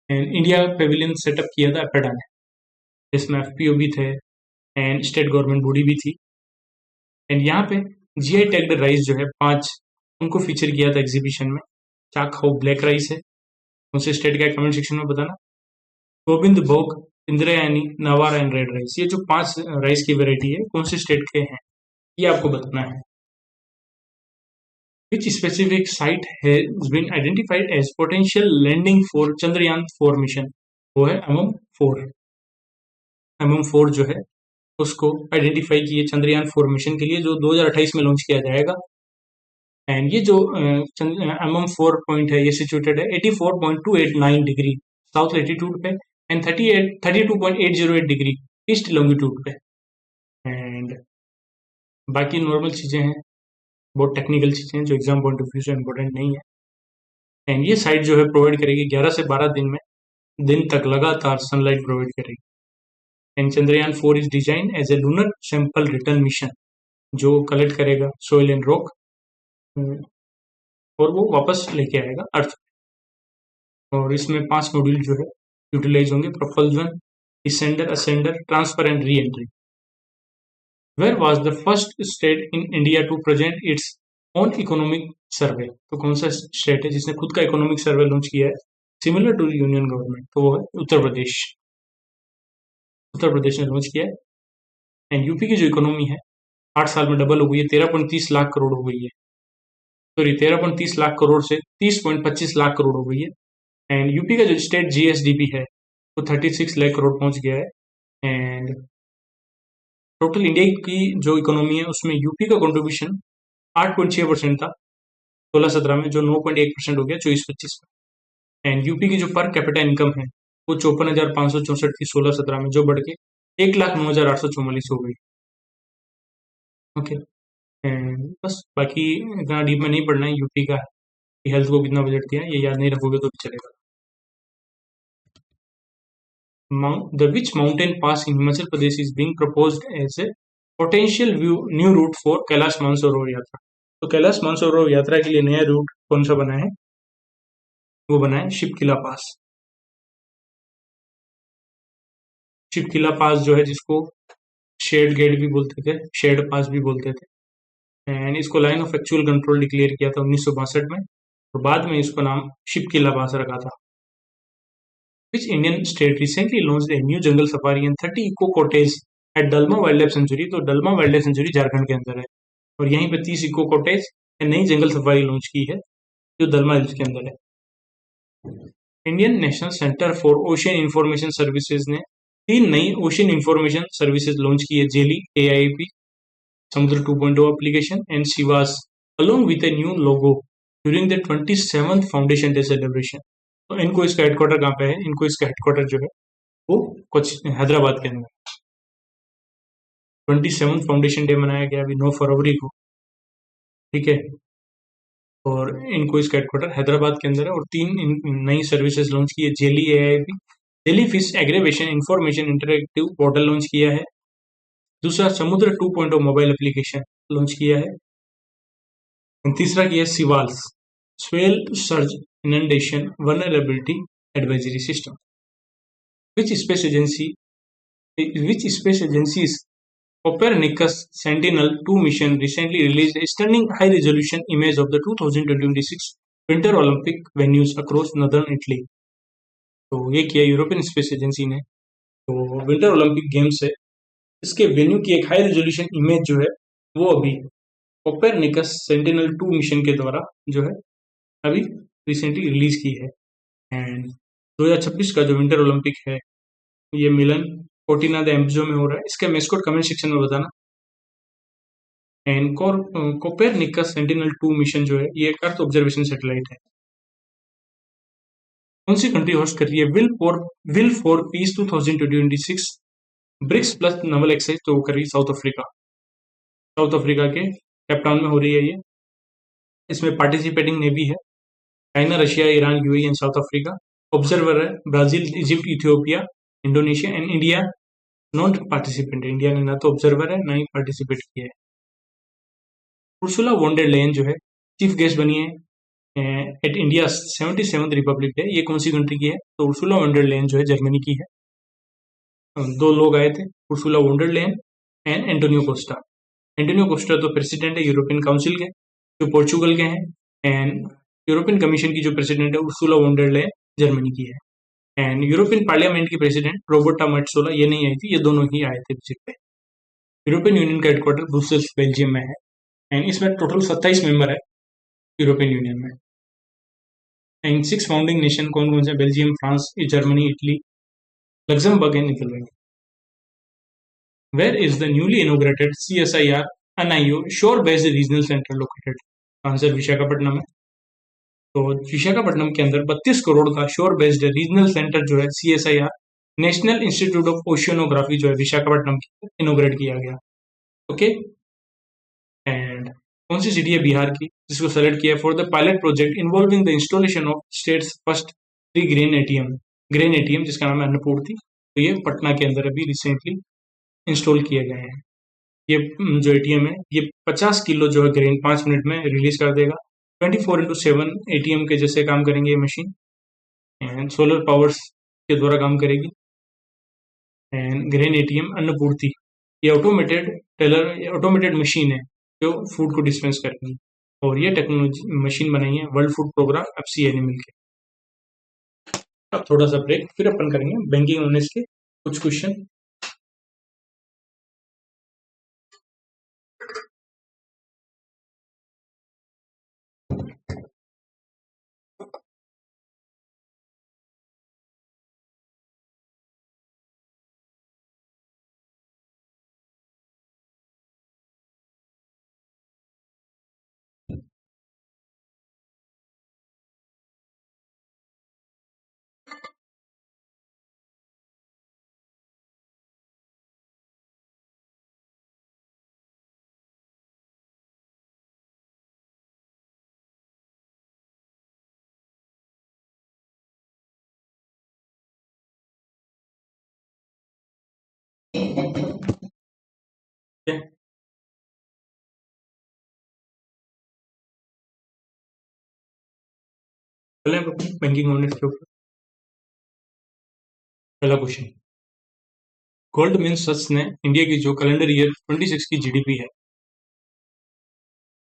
एंड इंडिया पेविलियन सेटअप किया था एपेडा ने, जिसमें एफपीओ भी थे एंड स्टेट गवर्नमेंट बॉडी भी थी। एंड यहाँ पे जीआई टैग्ड राइस जो है 5 उनको फीचर किया था एग्जीबिशन में। क्या खाओ ब्लैक राइस है, कौन से स्टेट का है कमेंट सेक्शन में बताना। गोविंद भोग, इंद्रायणी, नवारा एंड रेड राइस, ये जो 5 राइस की वेराइटी है कौन से स्टेट के हैं ये आपको बताना है। Which specific site has been identified as potential landing for Chandrayaan-4 mission? वो है MM-4। MM-4 जो है उसको आइडेंटिफाई किए चंद्रयान-4 मिशन के लिए, जो 2028 में लॉन्च किया जाएगा। एंड ये जो MM-4 पॉइंट है ये सिचुएटेड है 84.289 डिग्री साउथ लैटिट्यूड पे एंड 32.808 डिग्री ईस्ट लॉन्गिट्यूड पे। एंड बाकी नॉर्मल चीज़ें हैं, बहुत टेक्निकल चीज़ें हैं जो एग्जाम पॉइंट ऑफ व्यू से इम्पोर्टेंट नहीं है। एंड ये साइट जो है प्रोवाइड करेगी 11 से 12 दिन तक लगातार सनलाइट प्रोवाइड करेगी। And Chandrayaan-4 is design as a lunar sample return mission, जो कलेक्ट करेगा सोइल एंड रॉक और वो वापस लेके आएगा अर्थ। और इसमें 5 मॉड्यूल जो है यूटिलाइज होंगे, propulsion, descender, ascender, transfer and reentry. Where was the first state in India to present its own economic survey? तो कौन सा स्टेट है जिसने खुद का इकोनॉमिक सर्वे लॉन्च किया है सिमिलर टू यूनियन गवर्नमेंट? तो वो है उत्तर प्रदेश। उत्तर प्रदेश ने लॉन्च किया है। एंड यूपी की जो इकोनॉमी है 8 साल में डबल हो गई है, 13.30 लाख करोड़ हो गई है। सॉरी 13.30 लाख करोड़ से 30.25 लाख करोड़ हो गई है। एंड यूपी का जो स्टेट जीएसडीपी है वो 36 लाख करोड़ पहुंच गया है। एंड टोटल इंडिया की जो इकोनॉमी है उसमें यूपी का कंट्रीब्यूशन 8.6% था 16-17 में, जो 9.1% हो गया 24-25 में। एंड यूपी की जो पर कैपिटा इनकम है वो 54,564 थी 16-17 में, जो बढ़ के 1,09,844 हो गई। ओके। एंड बस बाकी इतना डीप में नहीं पढ़ना है। यूपी का हेल्थ को कितना बजट दिया है ये याद नहीं रखोगे तो भी चलेगा। The which mountain pass in Himachal Pradesh is being proposed as a potential new route for Kailash Mansarovar यात्रा। तो कैलाश मानसरोवर यात्रा के लिए नया रूट कौन सा बना है? वो बना है शिपकिला पास। शिपकिला पास जो है जिसको शेड गेट भी बोलते थे, शेड पास भी बोलते थे। एंड इसको line of actual control declare किया था 1962 में, और बाद में इसको नाम शिपकिला पास रखा था। Which Indian state recently launched a new jungle safari and 30 eco cottage at Dalma Wildlife Sanctuary? तो डलमा वाइल्ड लाइफ सेंचुरी झारखंड के अंदर है, और यहीं पे 30 इको कॉटेज नई जंगल सफारी लॉन्च की है जो दलमा हिल्स के अंदर है। Indian national centre for ocean information services ने 3 नई ओशियन इंफॉर्मेशन सर्विसेज लॉन्च की है। जेली AIP समुद्र 2.0 application and Shivas along with a new logo during the 27th foundation day celebration. तो इनको इसका हेडक्वार्टर कहाँ पे है? इनको इसका हेडक्वार्टर जो है वो कुछ हैदराबाद के अंदर। 27th फाउंडेशन डे मनाया गया अभी 9 फरवरी को, ठीक है। और इनको इसका हेडक्वार्टर हैदराबाद के अंदर है, और 3 नई सर्विसेज लॉन्च की है। Jelly AIP jelly fish aggravation information interactive portal launch किया है। दूसरा समुद्र 2.0 मोबाइल एप्लीकेशन लॉन्च किया है। और तीसरा किया है सिवाल्स swell surge inundation vulnerability advisory system. Which space agency which space agency's Copernicus Sentinel-2 mission recently released a stunning high-resolution image of the 2026 Winter Olympic venues across northern Italy। तो ये किया यूरोपियन स्पेस एजेंसी ने। तो winter Olympic games है, इसके venue की एक high resolution image जो है वो अभी कोपेरनिकस सेंटिनल-2 मिशन के द्वारा जो है अभी रिसेंटली रिलीज की है। एंड 2026 का जो विंटर ओलंपिक है ये मिलन कोर्टिना द एम्ब्रो में हो रहा है। इसका मेस्कोट कमेंट सेक्शन में बताना। एंड कोपेरनिकस सेंटिनल-2 मिशन जो है ये एक अर्थ ऑब्जर्वेशन सैटेलाइट है। कौन सी कंट्री होस्ट कर रही है will for peace 2026 BRICS plus naval exercise? तो वो कर रही है साउथ अफ्रीका। साउथ अफ्रीका के कैपटाउन में हो रही है ये। इसमें पार्टिसिपेटिंग नेवी है China, Russia, Iran, UAE and South Africa. Observer है Brazil, Egypt, Ethiopia, Indonesia and India non participant है। इंडिया ने ना तो ऑब्जर्वर है ना ही पार्टिसिपेट किया है। उर्सुला वॉन्डर लेयन जो है चीफ गेस्ट बनी है eight India 77th Republic day. ये कौन सी कंट्री की है? तो उर्सुला वॉन्डर लेयन जो है जर्मनी की है। 2 लोग आए थे, Ursula von der Leyen and Antonio Costa. Antonio Costa तो प्रेसिडेंट है यूरोपियन काउंसिल के जो पोर्चुगल के हैं, एंड यूरोपियन कमीशन की जो प्रेसिडेंट है उर्सुला वॉन्डर लेयन जर्मनी की है। एंड यूरोपियन पार्लियामेंट की प्रेसिडेंट रोबर्टा मेट्सोला ये नहीं आई थी, ये दोनों ही आए थे विजिट पे। यूरोपियन यूनियन का हेडक्वार्टर ब्रुसेल्स बेल्जियम में है। एंड इसमें टोटल 27 मेंबर है यूरोपियन यूनियन में। एंड 6 फाउंडिंग नेशन कौन कौन से? Belgium, France, Germany, Italy, Luxembourg and Netherlands. Where is the newly inaugurated CSIR NIO shore based regional centre located? Answer Visakhapatnam है। तो विशाखापट्टनम के अंदर 32 करोड़ का शोर बेस्ड रीजनल सेंटर जो है CSIR national institute of oceanography जो है विशाखापट्टनम के इनोग्रेट किया गया। ओके। एंड कौन सी सिटी है बिहार की जिसको सेलेक्ट किया for the pilot project involving the installation of states first 3 grain ATM जिसका नाम है अन्नपूर्ति? तो ये पटना के अंदर अभी रिसेंटली इंस्टॉल किए गए हैं। ये जो ATM है ये 50 किलो जो है ग्रेन 5 मिनट में रिलीज कर देगा। 24/7 ATM के जैसे काम करेंगे ये मशीन, एंड सोलर पावर्स के द्वारा काम करेगी। एंड ग्रेन ATM अन्नपूर्ति ये ऑटोमेटेड मशीन है जो फूड को डिस्पेंस करेगी, और ये टेक्नोलॉजी मशीन बनाई है वर्ल्ड फूड प्रोग्राम FCA ने मिलकर। अब थोड़ा सा ब्रेक, फिर अपन करेंगे बैंकिंग ऑनर्स के कुछ क्वेश्चन। बैंकिंग ऑनेट के ऊपर पहला क्वेश्चन, गोल्डमैन सच्स ने इंडिया की जो कैलेंडर ईयर 26 की जीडीपी है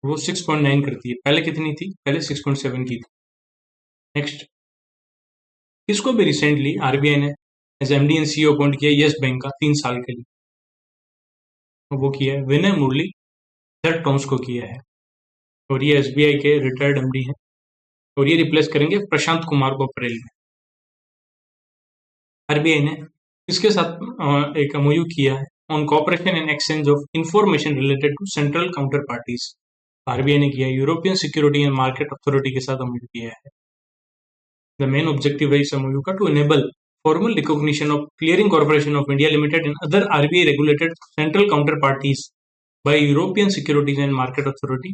वो 6.9 करती है। पहले कितनी थी? पहले 6.7 की थी। नेक्स्ट, किसको भी रिसेंटली आरबीआई ने as MD and CEO appoint किया यस बैंक का 3 साल के लिए? वो किया है विनय मुरलीधर टॉम्स को किया है, और ये एसबीआई के रिटायर्ड एमडी हैं, और ये रिप्लेस करेंगे प्रशांत कुमार को अप्रैल में। आरबीआई ने इसके साथ एक एमओयू किया है on cooperation and exchange of information related to central counter parties. RBI ने किया European security and market authority के साथ एमओयू किया है। द मेन ऑब्जेक्टिव है इस एमओयू का to enable formal recognition of Clearing Corporation of India Limited and other RBI regulated central counterparties by European Securities and Market Authority,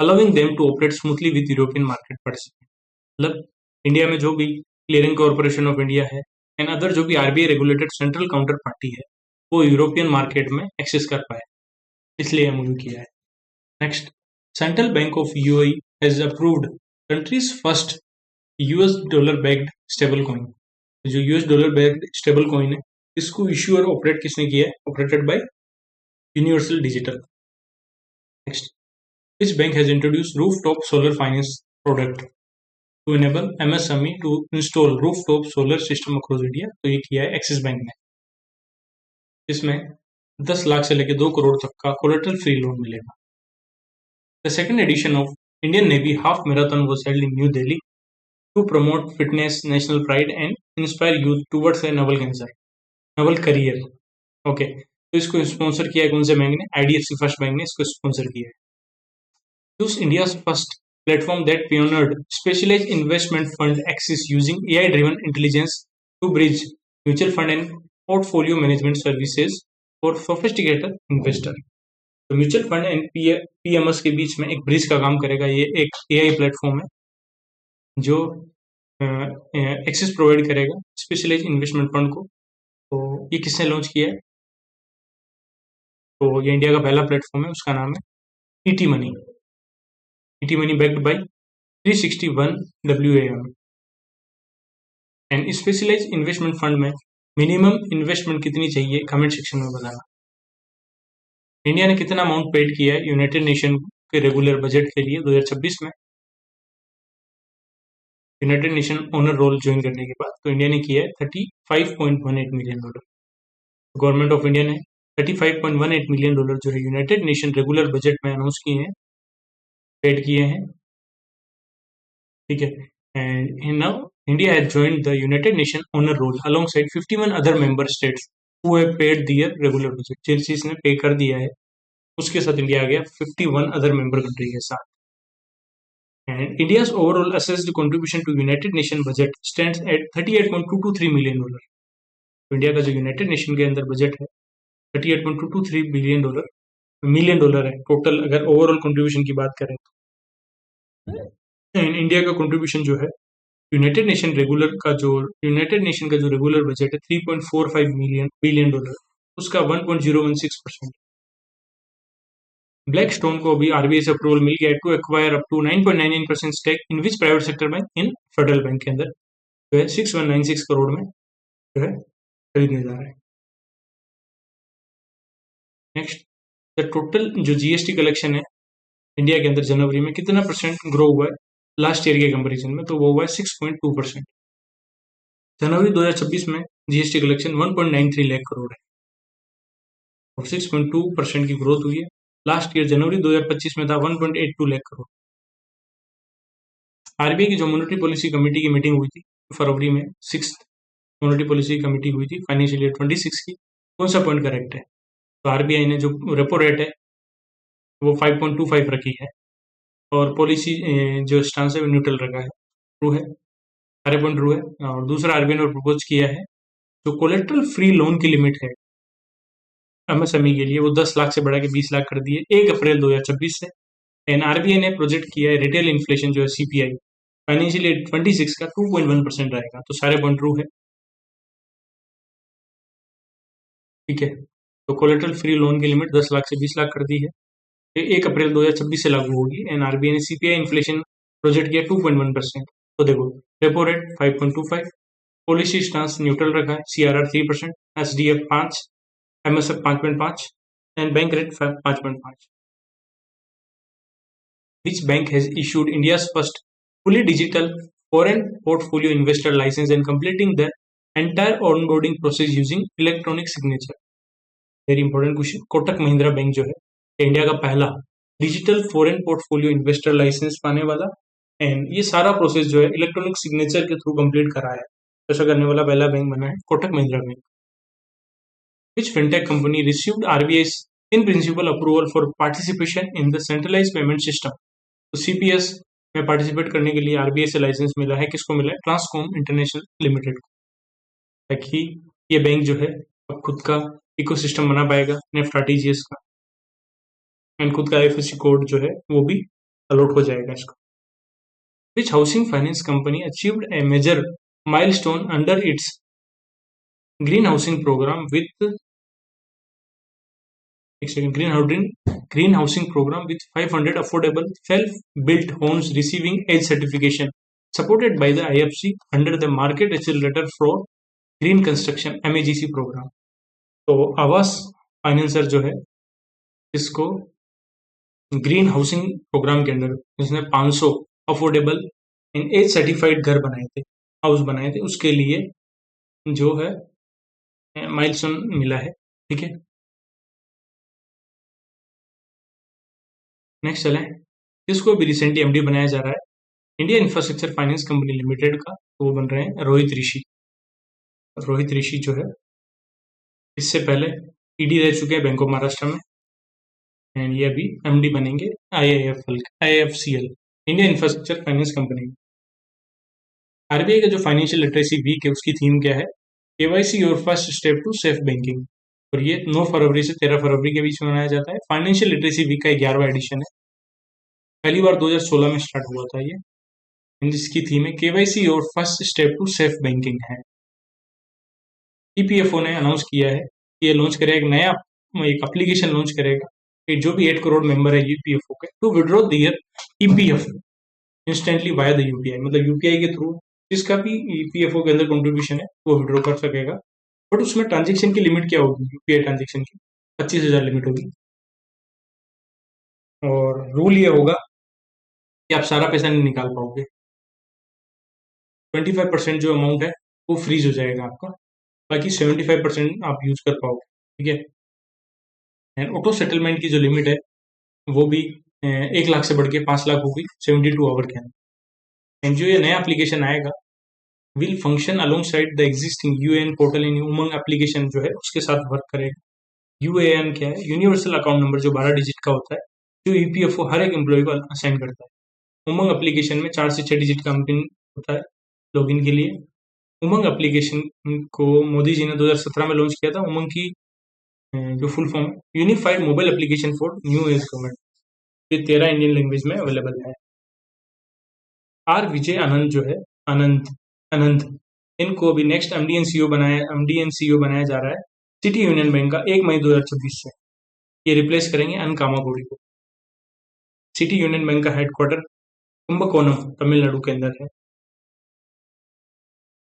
allowing them to operate smoothly with European market participants. मतलब India में जो भी clearing corporation of India है and other जो भी RBI regulated central counter party है वो European market में एक्सेस कर पाए, इसलिए एमओयू किया है। Next, central bank of UAE has approved country's first US dollar backed stable coin. जो US dollar backed stable coin है इसको इश्यू और ऑपरेट किसने किया है? Operated by universal digital. Next, which bank has introduce rooftop solar finance product to enable MSME to install rooftop solar system across India? तो ये किया है एक्सिस बैंक ने। इसमें 10 लाख से लेकर 2 करोड़ तक का कोलेटरल फ्री लोन मिलेगा। The second edition of Indian navy half marathon was held in new Delhi to promote fitness, national pride and inspire youth towards a novel career. Okay, तो इसको स्पॉन्सर किया है कौन से बैंक ने? आईडीएफसी फर्स्ट बैंक ने इसको स्पॉन्सर किया है। Use India's first platform that pioneered specialized investment fund access using AI-driven intelligence to bridge mutual fund and portfolio management services for sophisticated investor. तो म्यूचुअल फंड एंड पीएमएस के बीच में एक bridge का काम करेगा। ये एक एआई प्लेटफॉर्म है जो एक्सेस प्रोवाइड करेगा स्पेशलाइज इन्वेस्टमेंट फंड को। तो ये किसने लॉन्च किया है? तो ये इंडिया का पहला प्लेटफॉर्म है, उसका नाम है ET money. ET money backed by 361 WAM। And specialize investment fund में मिनिमम इन्वेस्टमेंट कितनी चाहिए कमेंट सेक्शन में बताना। इंडिया ने कितना अमाउंट पेड किया है यूनाइटेड नेशन के रेगुलर बजट के लिए 2026 में? United nation honour roll join करने के बाद तो इंडिया ने किया है $35.18 मिलियन। गवर्नमेंट ऑफ इंडिया ने $35.18 मिलियन जो है यूनाइटेड नेशन रेगुलर बजट में अनाउंस किए हैं, पेड किए हैं। ठीक है, and now India has joined the united nation honour roll alongside 51 other member states who have paid their regular budget. जिन चीज ने पे कर दिया है उसके साथ इंडिया आ गया 51 अदर मेंबर कंट्री के साथ। And India's overall assessed contribution to United Nation budget stands at $38.223 million. तो इंडिया का जो यूनाइटेड नेशन के अंदर बजट है $38.223 मिलियन डॉलर है टोटल, अगर ओवरऑल कंट्रीब्यूशन की बात करें तो। एंड इंडिया का कंट्रीब्यूशन जो है यूनाइटेड नेशन का जो रेगुलर बजट है $3.45 बिलियन, उसका 1.016%। ब्लैकस्टोन को अभी आरबीआई से अप्रूवल मिल गया है to acquire up to 9.99% stake in which private sector bank in Federal Bank के अंदर जो है 6196 करोड़ में जो है खरीदने जा रहा है। नेक्स्ट, द टोटल जो जीएसटी कलेक्शन है इंडिया के अंदर जनवरी में कितना परसेंट ग्रो हुआ है लास्ट ईयर के कंपैरिजन में? तो वो हुआ है 6.2%। जनवरी 2026 में जीएसटी कलेक्शन 1.93 लाख करोड़ है और 6.2% की ग्रोथ हुई है। लास्ट ईयर जनवरी 2025 में था 1.82 लाख करोड़। आरबीआई की जो मॉनेटरी पॉलिसी कमेटी की मीटिंग हुई थी फरवरी में, 6th मॉनेटरी पॉलिसी कमेटी हुई थी फाइनेंशियल ईयर 26 की, कौन सा पॉइंट करेक्ट है? तो आरबीआई ने जो रेपो रेट है वो 5.25 रखी है और पॉलिसी जो स्टांस है वो न्यूट्रल रखा है, ट्रू है, सारे पॉइंट ट्रू है। और दूसरा आरबीआई ने प्रपोज किया है जो कोलेट्रल फ्री लोन की लिमिट है एमएसएमई के लिए वो 10 लाख से बढ़ा के 20 लाख कर दी है 1 अप्रैल 2026 से। एंड आरबीआई ने प्रोजेक्ट किया है रिटेल इन्फ्लेशन जो है सीपीआई फाइनेंशियल ईयर 26 का 2.1% रहेगा। तो सारे पॉइंट ट्रू है। ठीक है, तो कोलेटरल फ्री लोन की लिमिट 10 लाख से 20 लाख कर दी है। ये 1 अप्रैल 2026 से लागू होगी। एंड आरबीआई ने सीपीआई इन्फ्लेशन प्रोजेक्ट किया 2.1%। तो देखो, repo rate 5.25, policy stance neutral रखा है, CRR 3%, SDF 5, MSF 5.5 and bank rate 5.5। Which bank has issued India's first fully digital foreign portfolio investor license and completing the entire onboarding process using electronic signature? Very important question. Kotak Mahindra Bank जो है India का पहला digital foreign portfolio investor licence पाने वाला, and ये सारा process जो है इलेक्ट्रॉनिक सिग्नेचर के थ्रू कंप्लीट करा है। ऐसा करने वाला पहला बैंक बना है Kotak Mahindra Bank. Which fintech company received RBI's in principle approval for participation in the centralized payment system? तो सीपीएस में पार्टिसिपेट करने के लिए आरबीआई से लाइसेंस मिला है। किसको मिला है? ट्रांसकॉम इंटरनेशनल लिमिटेड को, ताकि ये बैंक जो है अब खुद का इकोसिस्टम बना पाएगा नेफ्ट आरटीजीएस का, एंड खुद का आईएफएससी कोड जो है वो भी अलॉट हो जाएगा इसको। Which housing finance company achieved a major milestone under its green housing programme with green housing program with 500 affordable self-built homes receiving EDGE certification supported by the IFC under the Market Accelerator for Green Construction MAGC program। तो आवास financer जो है इसको green housing programme के अंदर जिसने 500 affordable इन as certified घर बनाए थे, हाउस बनाए थे, उसके लिए जो है माइलस्टोन मिला है। ठीक है, नेक्स्ट चलें। इसको भी रिसेंटली एमडी बनाया जा रहा है India infrastructure finance company limited का, तो वो बन रहे हैं रोहित ऋषि। रोहित ऋषि जो है इससे पहले ईडी रह चुके हैं बैंक ऑफ महाराष्ट्र में, एंड ये अभी एमडी बनेंगे IIFCL India infrastructure finance company. RBI का जो फाइनेंशियल लिटरेसी वीक है उसकी थीम क्या है? KYC your first step to safe banking, और ये 9 फरवरी से 13 फरवरी के बीच में मनाया जाता है। फाइनेंशियल लिटरेसी वीक का 11वां एडिशन है, पहली बार 2016 में स्टार्ट हुआ था ये, जिसकी थीम है KYC your first step to safe banking है। ईपीएफओ ने अनाउंस किया है कि ये लॉन्च करेगा एक एप्लीकेशन लॉन्च करेगा कि जो भी 8 करोड़ मेंबर है ईपीएफओ के, to withdraw their EPF instantly via the UPI, मतलब यूपीआई के थ्रू जिसका भी ईपीएफओ के अंदर कंट्रीब्यूशन है वो विड्रॉ कर सकेगा। बट उसमें ट्रांजेक्शन की लिमिट क्या होगी? यूपीआई ट्रांजेक्शन की 25,000 लिमिट होगी, और रूल ये होगा कि आप सारा पैसा नहीं निकाल पाओगे। 25% जो अमाउंट है वो फ्रीज हो जाएगा आपका, बाकी 75% आप यूज कर पाओगे। ठीक है, एंड ऑटो सेटलमेंट की जो लिमिट है वो भी 1 लाख से बढ़ के 5 लाख होगी 72 आवर के अंदर। एंड जो ये नया एप्लीकेशन आएगा will function along side the existing UAN portal in Umang application जो है उसके साथ वर्क करेगा। यूएएन क्या है? यूनिवर्सल अकाउंट नंबर, जो 12 डिजिट का होता है, जो ईपीएफओ हर एक एम्प्लॉय को असाइन करता है। उमंग एप्लीकेशन में 4 से 6 डिजिट का पिन होता है लॉगिन के लिए। उमंग एप्लीकेशन को मोदी जी ने 2017 में लॉन्च किया था। उमंग की जो full form unified mobile application for new age government, ये 13 इंडियन लैंग्वेज में अवेलेबल है। आर विजय आनंद जो है आनंद इनको अभी नेक्स्ट एमडीएन सीईओ बनाया जा रहा है सिटी यूनियन बैंक का 1 मई 2026 से। ये रिप्लेस करेंगे अन कामाकोड़ी को। सिटी यूनियन बैंक का हेडक्वार्टर कुंभकोणम तमिलनाडु के अंदर है।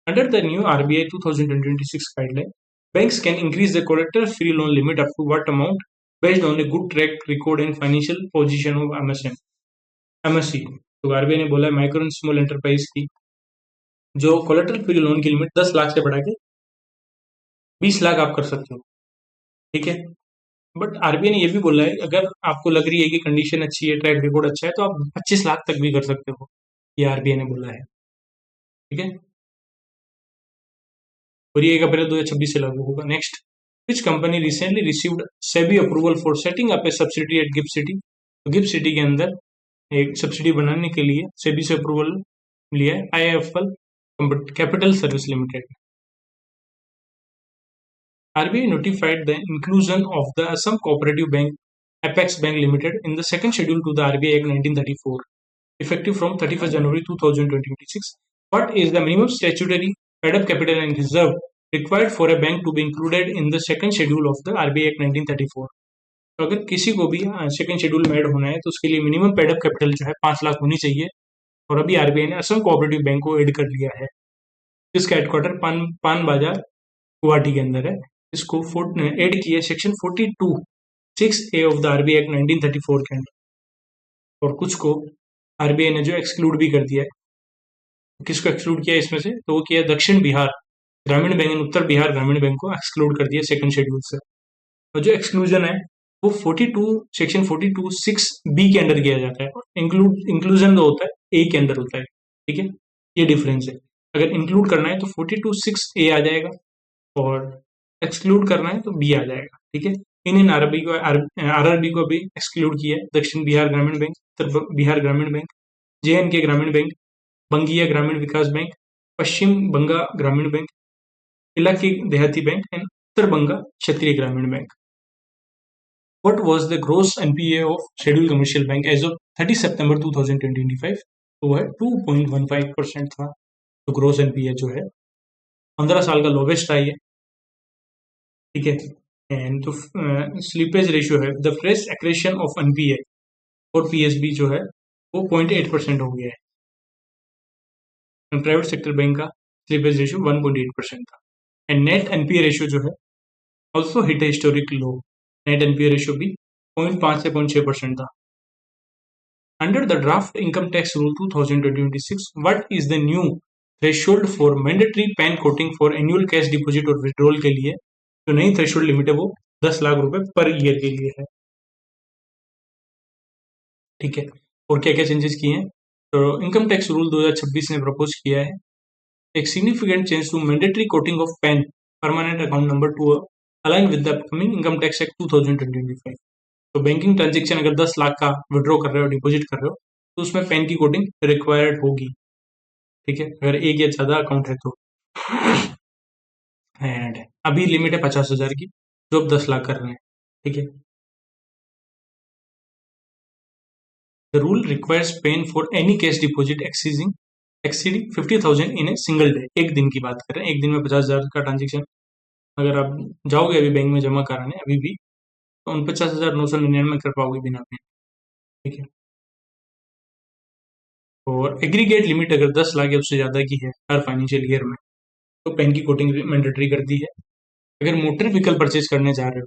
Under the new RBI 2026 guideline, banks can increase the collateral-free loan limit up to what amount based on a good track record and financial position of MSE। तो RBI ने बोला है micro and small enterprise की जो collateral free loan की limit 10 lakh से बढ़ा के 20 लाख आप कर सकते हो। ठीक है, बट आरबीआई ने यह भी बोला है अगर आपको लग रही है कि कंडीशन अच्छी है, ट्रैक रिकॉर्ड अच्छा है, तो आप 25 लाख तक भी कर सकते हो, ये आरबीआई ने बोला है। ठीक है, और ये 1 अप्रैल 2026 से लागू होगा। Next, which company recently received SEBI approval for setting up a subsidiary at GIFT City. तो गिफ्ट सिटी के अंदर एक सब्सिडी बनाने के लिए सेबी से अप्रूवल लिया है IIFL capital service limited. RBI notified the inclusion of the Assam Cooperative Bank Apex Bank Limited in the second schedule to the RBI Act 1934, effective from 31st January 2026. What is the minimum statutory paid-up capital and reserve required for a bank to be included in the second schedule of the RBI act 1934। तो अगर किसी को भी second schedule में add होना है तो उसके लिए मिनिमम पेड अप कैपिटल जो है 5 लाख होनी चाहिए। और अभी आरबीआई ने असम कोऑपरेटिव बैंक को ऐड कर लिया है, जिसका हेडक्वार्टर पान बाजार गुवाहाटी के अंदर है। इसको ऐड किया section 42 6A of the RBI act 1934 के अंदर। और कुछ को आरबीआई ने जो एक्सक्लूड भी कर दिया है। किसको एक्सक्लूड किया इसमें से? तो वो किया दक्षिण बिहार ग्रामीण बैंक एंड उत्तर बिहार ग्रामीण बैंक को एक्सक्लूड कर दिया सेकंड शेड्यूल से। और जो एक्सक्लूजन है वो 42 सेक्शन 42 6B के अंदर किया जाता है। इंक्लूजन जो होता है ए के अंदर होता है। ठीक है, ये डिफरेंस है। अगर इंक्लूड करना है तो 42 6A आ जाएगा और एक्सक्लूड करना है तो बी आ जाएगा। ठीक है, इन आरआरबी को भी एक्सक्लूड किया है दक्षिण बिहार ग्रामीण बैंक, उत्तर बिहार ग्रामीण बैंक, JNK ग्रामीण बैंक, बंगीय ग्रामीण विकास बैंक, पश्चिम बंगा ग्रामीण बैंक, इलाकी देहाती बैंक एंड उत्तर बंगा क्षेत्रीय ग्रामीण bank. What was the gross NPA of Scheduled Commercial Bank as of 30 सितंबर 2025? तो वो है 2.15% था। तो ग्रोस एनपीए जो है 15 साल का लोवेस्ट है ये। ठीक है, एंड तो स्लीपेज रेशियो है the fresh accretion of NPA और पीएसबी जो है वो 0.8% हो गया है। प्राइवेट सेक्टर बैंक का स्लीपेज रेशियो 1.8% था। एंड नेट एनपीए रेशियो जो है ऑल्सो हिट हिस्टोरिक लो। नेट एनपीए रेशियो भी 0.5 से 0.6% था। Under the draft income tax rule 2026, what is the new threshold for mandatory PAN quoting for annual cash deposit और withdrawal के लिए? जो नई थ्रेशोल्ड लिमिट है वो 10 लाख रुपए पर ईयर के लिए है। ठीक है, और क्या क्या चेंजेस किए हैं? तो इनकम टैक्स रूल 2026 ने प्रपोज किया है एक significant change to mandatory quoting of PAN permanent account number to align with the upcoming income tax act 2025। तो बैंकिंग ट्रांजेक्शन अगर 10 लाख का विड्रॉ कर रहे हो, डिपॉजिट कर रहे हो, तो उसमें पैन की कोटिंग रिक्वायर्ड होगी। ठीक है, अगर एक या ज्यादा अकाउंट है तो। एंड अभी लिमिट है 50,000 की, जो अब 10 लाख कर रहे हैं। ठीक है, the rule requires PAN for any cash deposit exceeding 50,000 in a single day. एक दिन की बात कर रहे हैं, एक दिन में 50,000 का ट्रांजेक्शन अगर आप जाओगे अभी बैंक में जमा कराने अभी भी, तो 49,999 कर पाओगे बिना पेन। ठीक है, और एग्रीगेट लिमिट अगर 10 लाख या उससे ज़्यादा की है हर फाइनेंशियल ईयर में, तो पेन की कोटिंग मैंडेटरी कर दी है। अगर मोटर व्हीकल परचेज करने जा रहे हो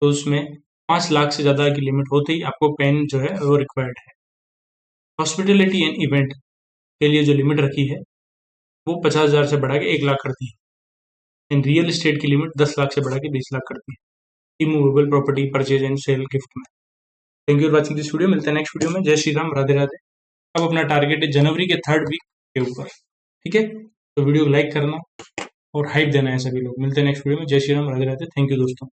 तो उसमें 5 लाख से ज़्यादा की लिमिट होते ही आपको पेन जो है वो रिक्वायर्ड है। हॉस्पिटलिटी एंड इवेंट के लिए जो लिमिट रखी है वो 50,000 से बढ़ा के 1 लाख कर दी है। एंड रियल एस्टेट की लिमिट 10 लाख से बढ़ा के 20 लाख कर दी है immovable property purchase and sale gift में। Thank you for watching this video. मिलते हैं नेक्स्ट वीडियो में। जय श्री राम, राधे राधे। अब अपना टारगेट है जनवरी के 3rd वीक के ऊपर। ठीक है, तो वीडियो को लाइक करना और हाइप देना है सभी लोग। मिलते हैं नेक्स्ट वीडियो में। जय श्री राम, राधे राधे। थैंक यू दोस्तों।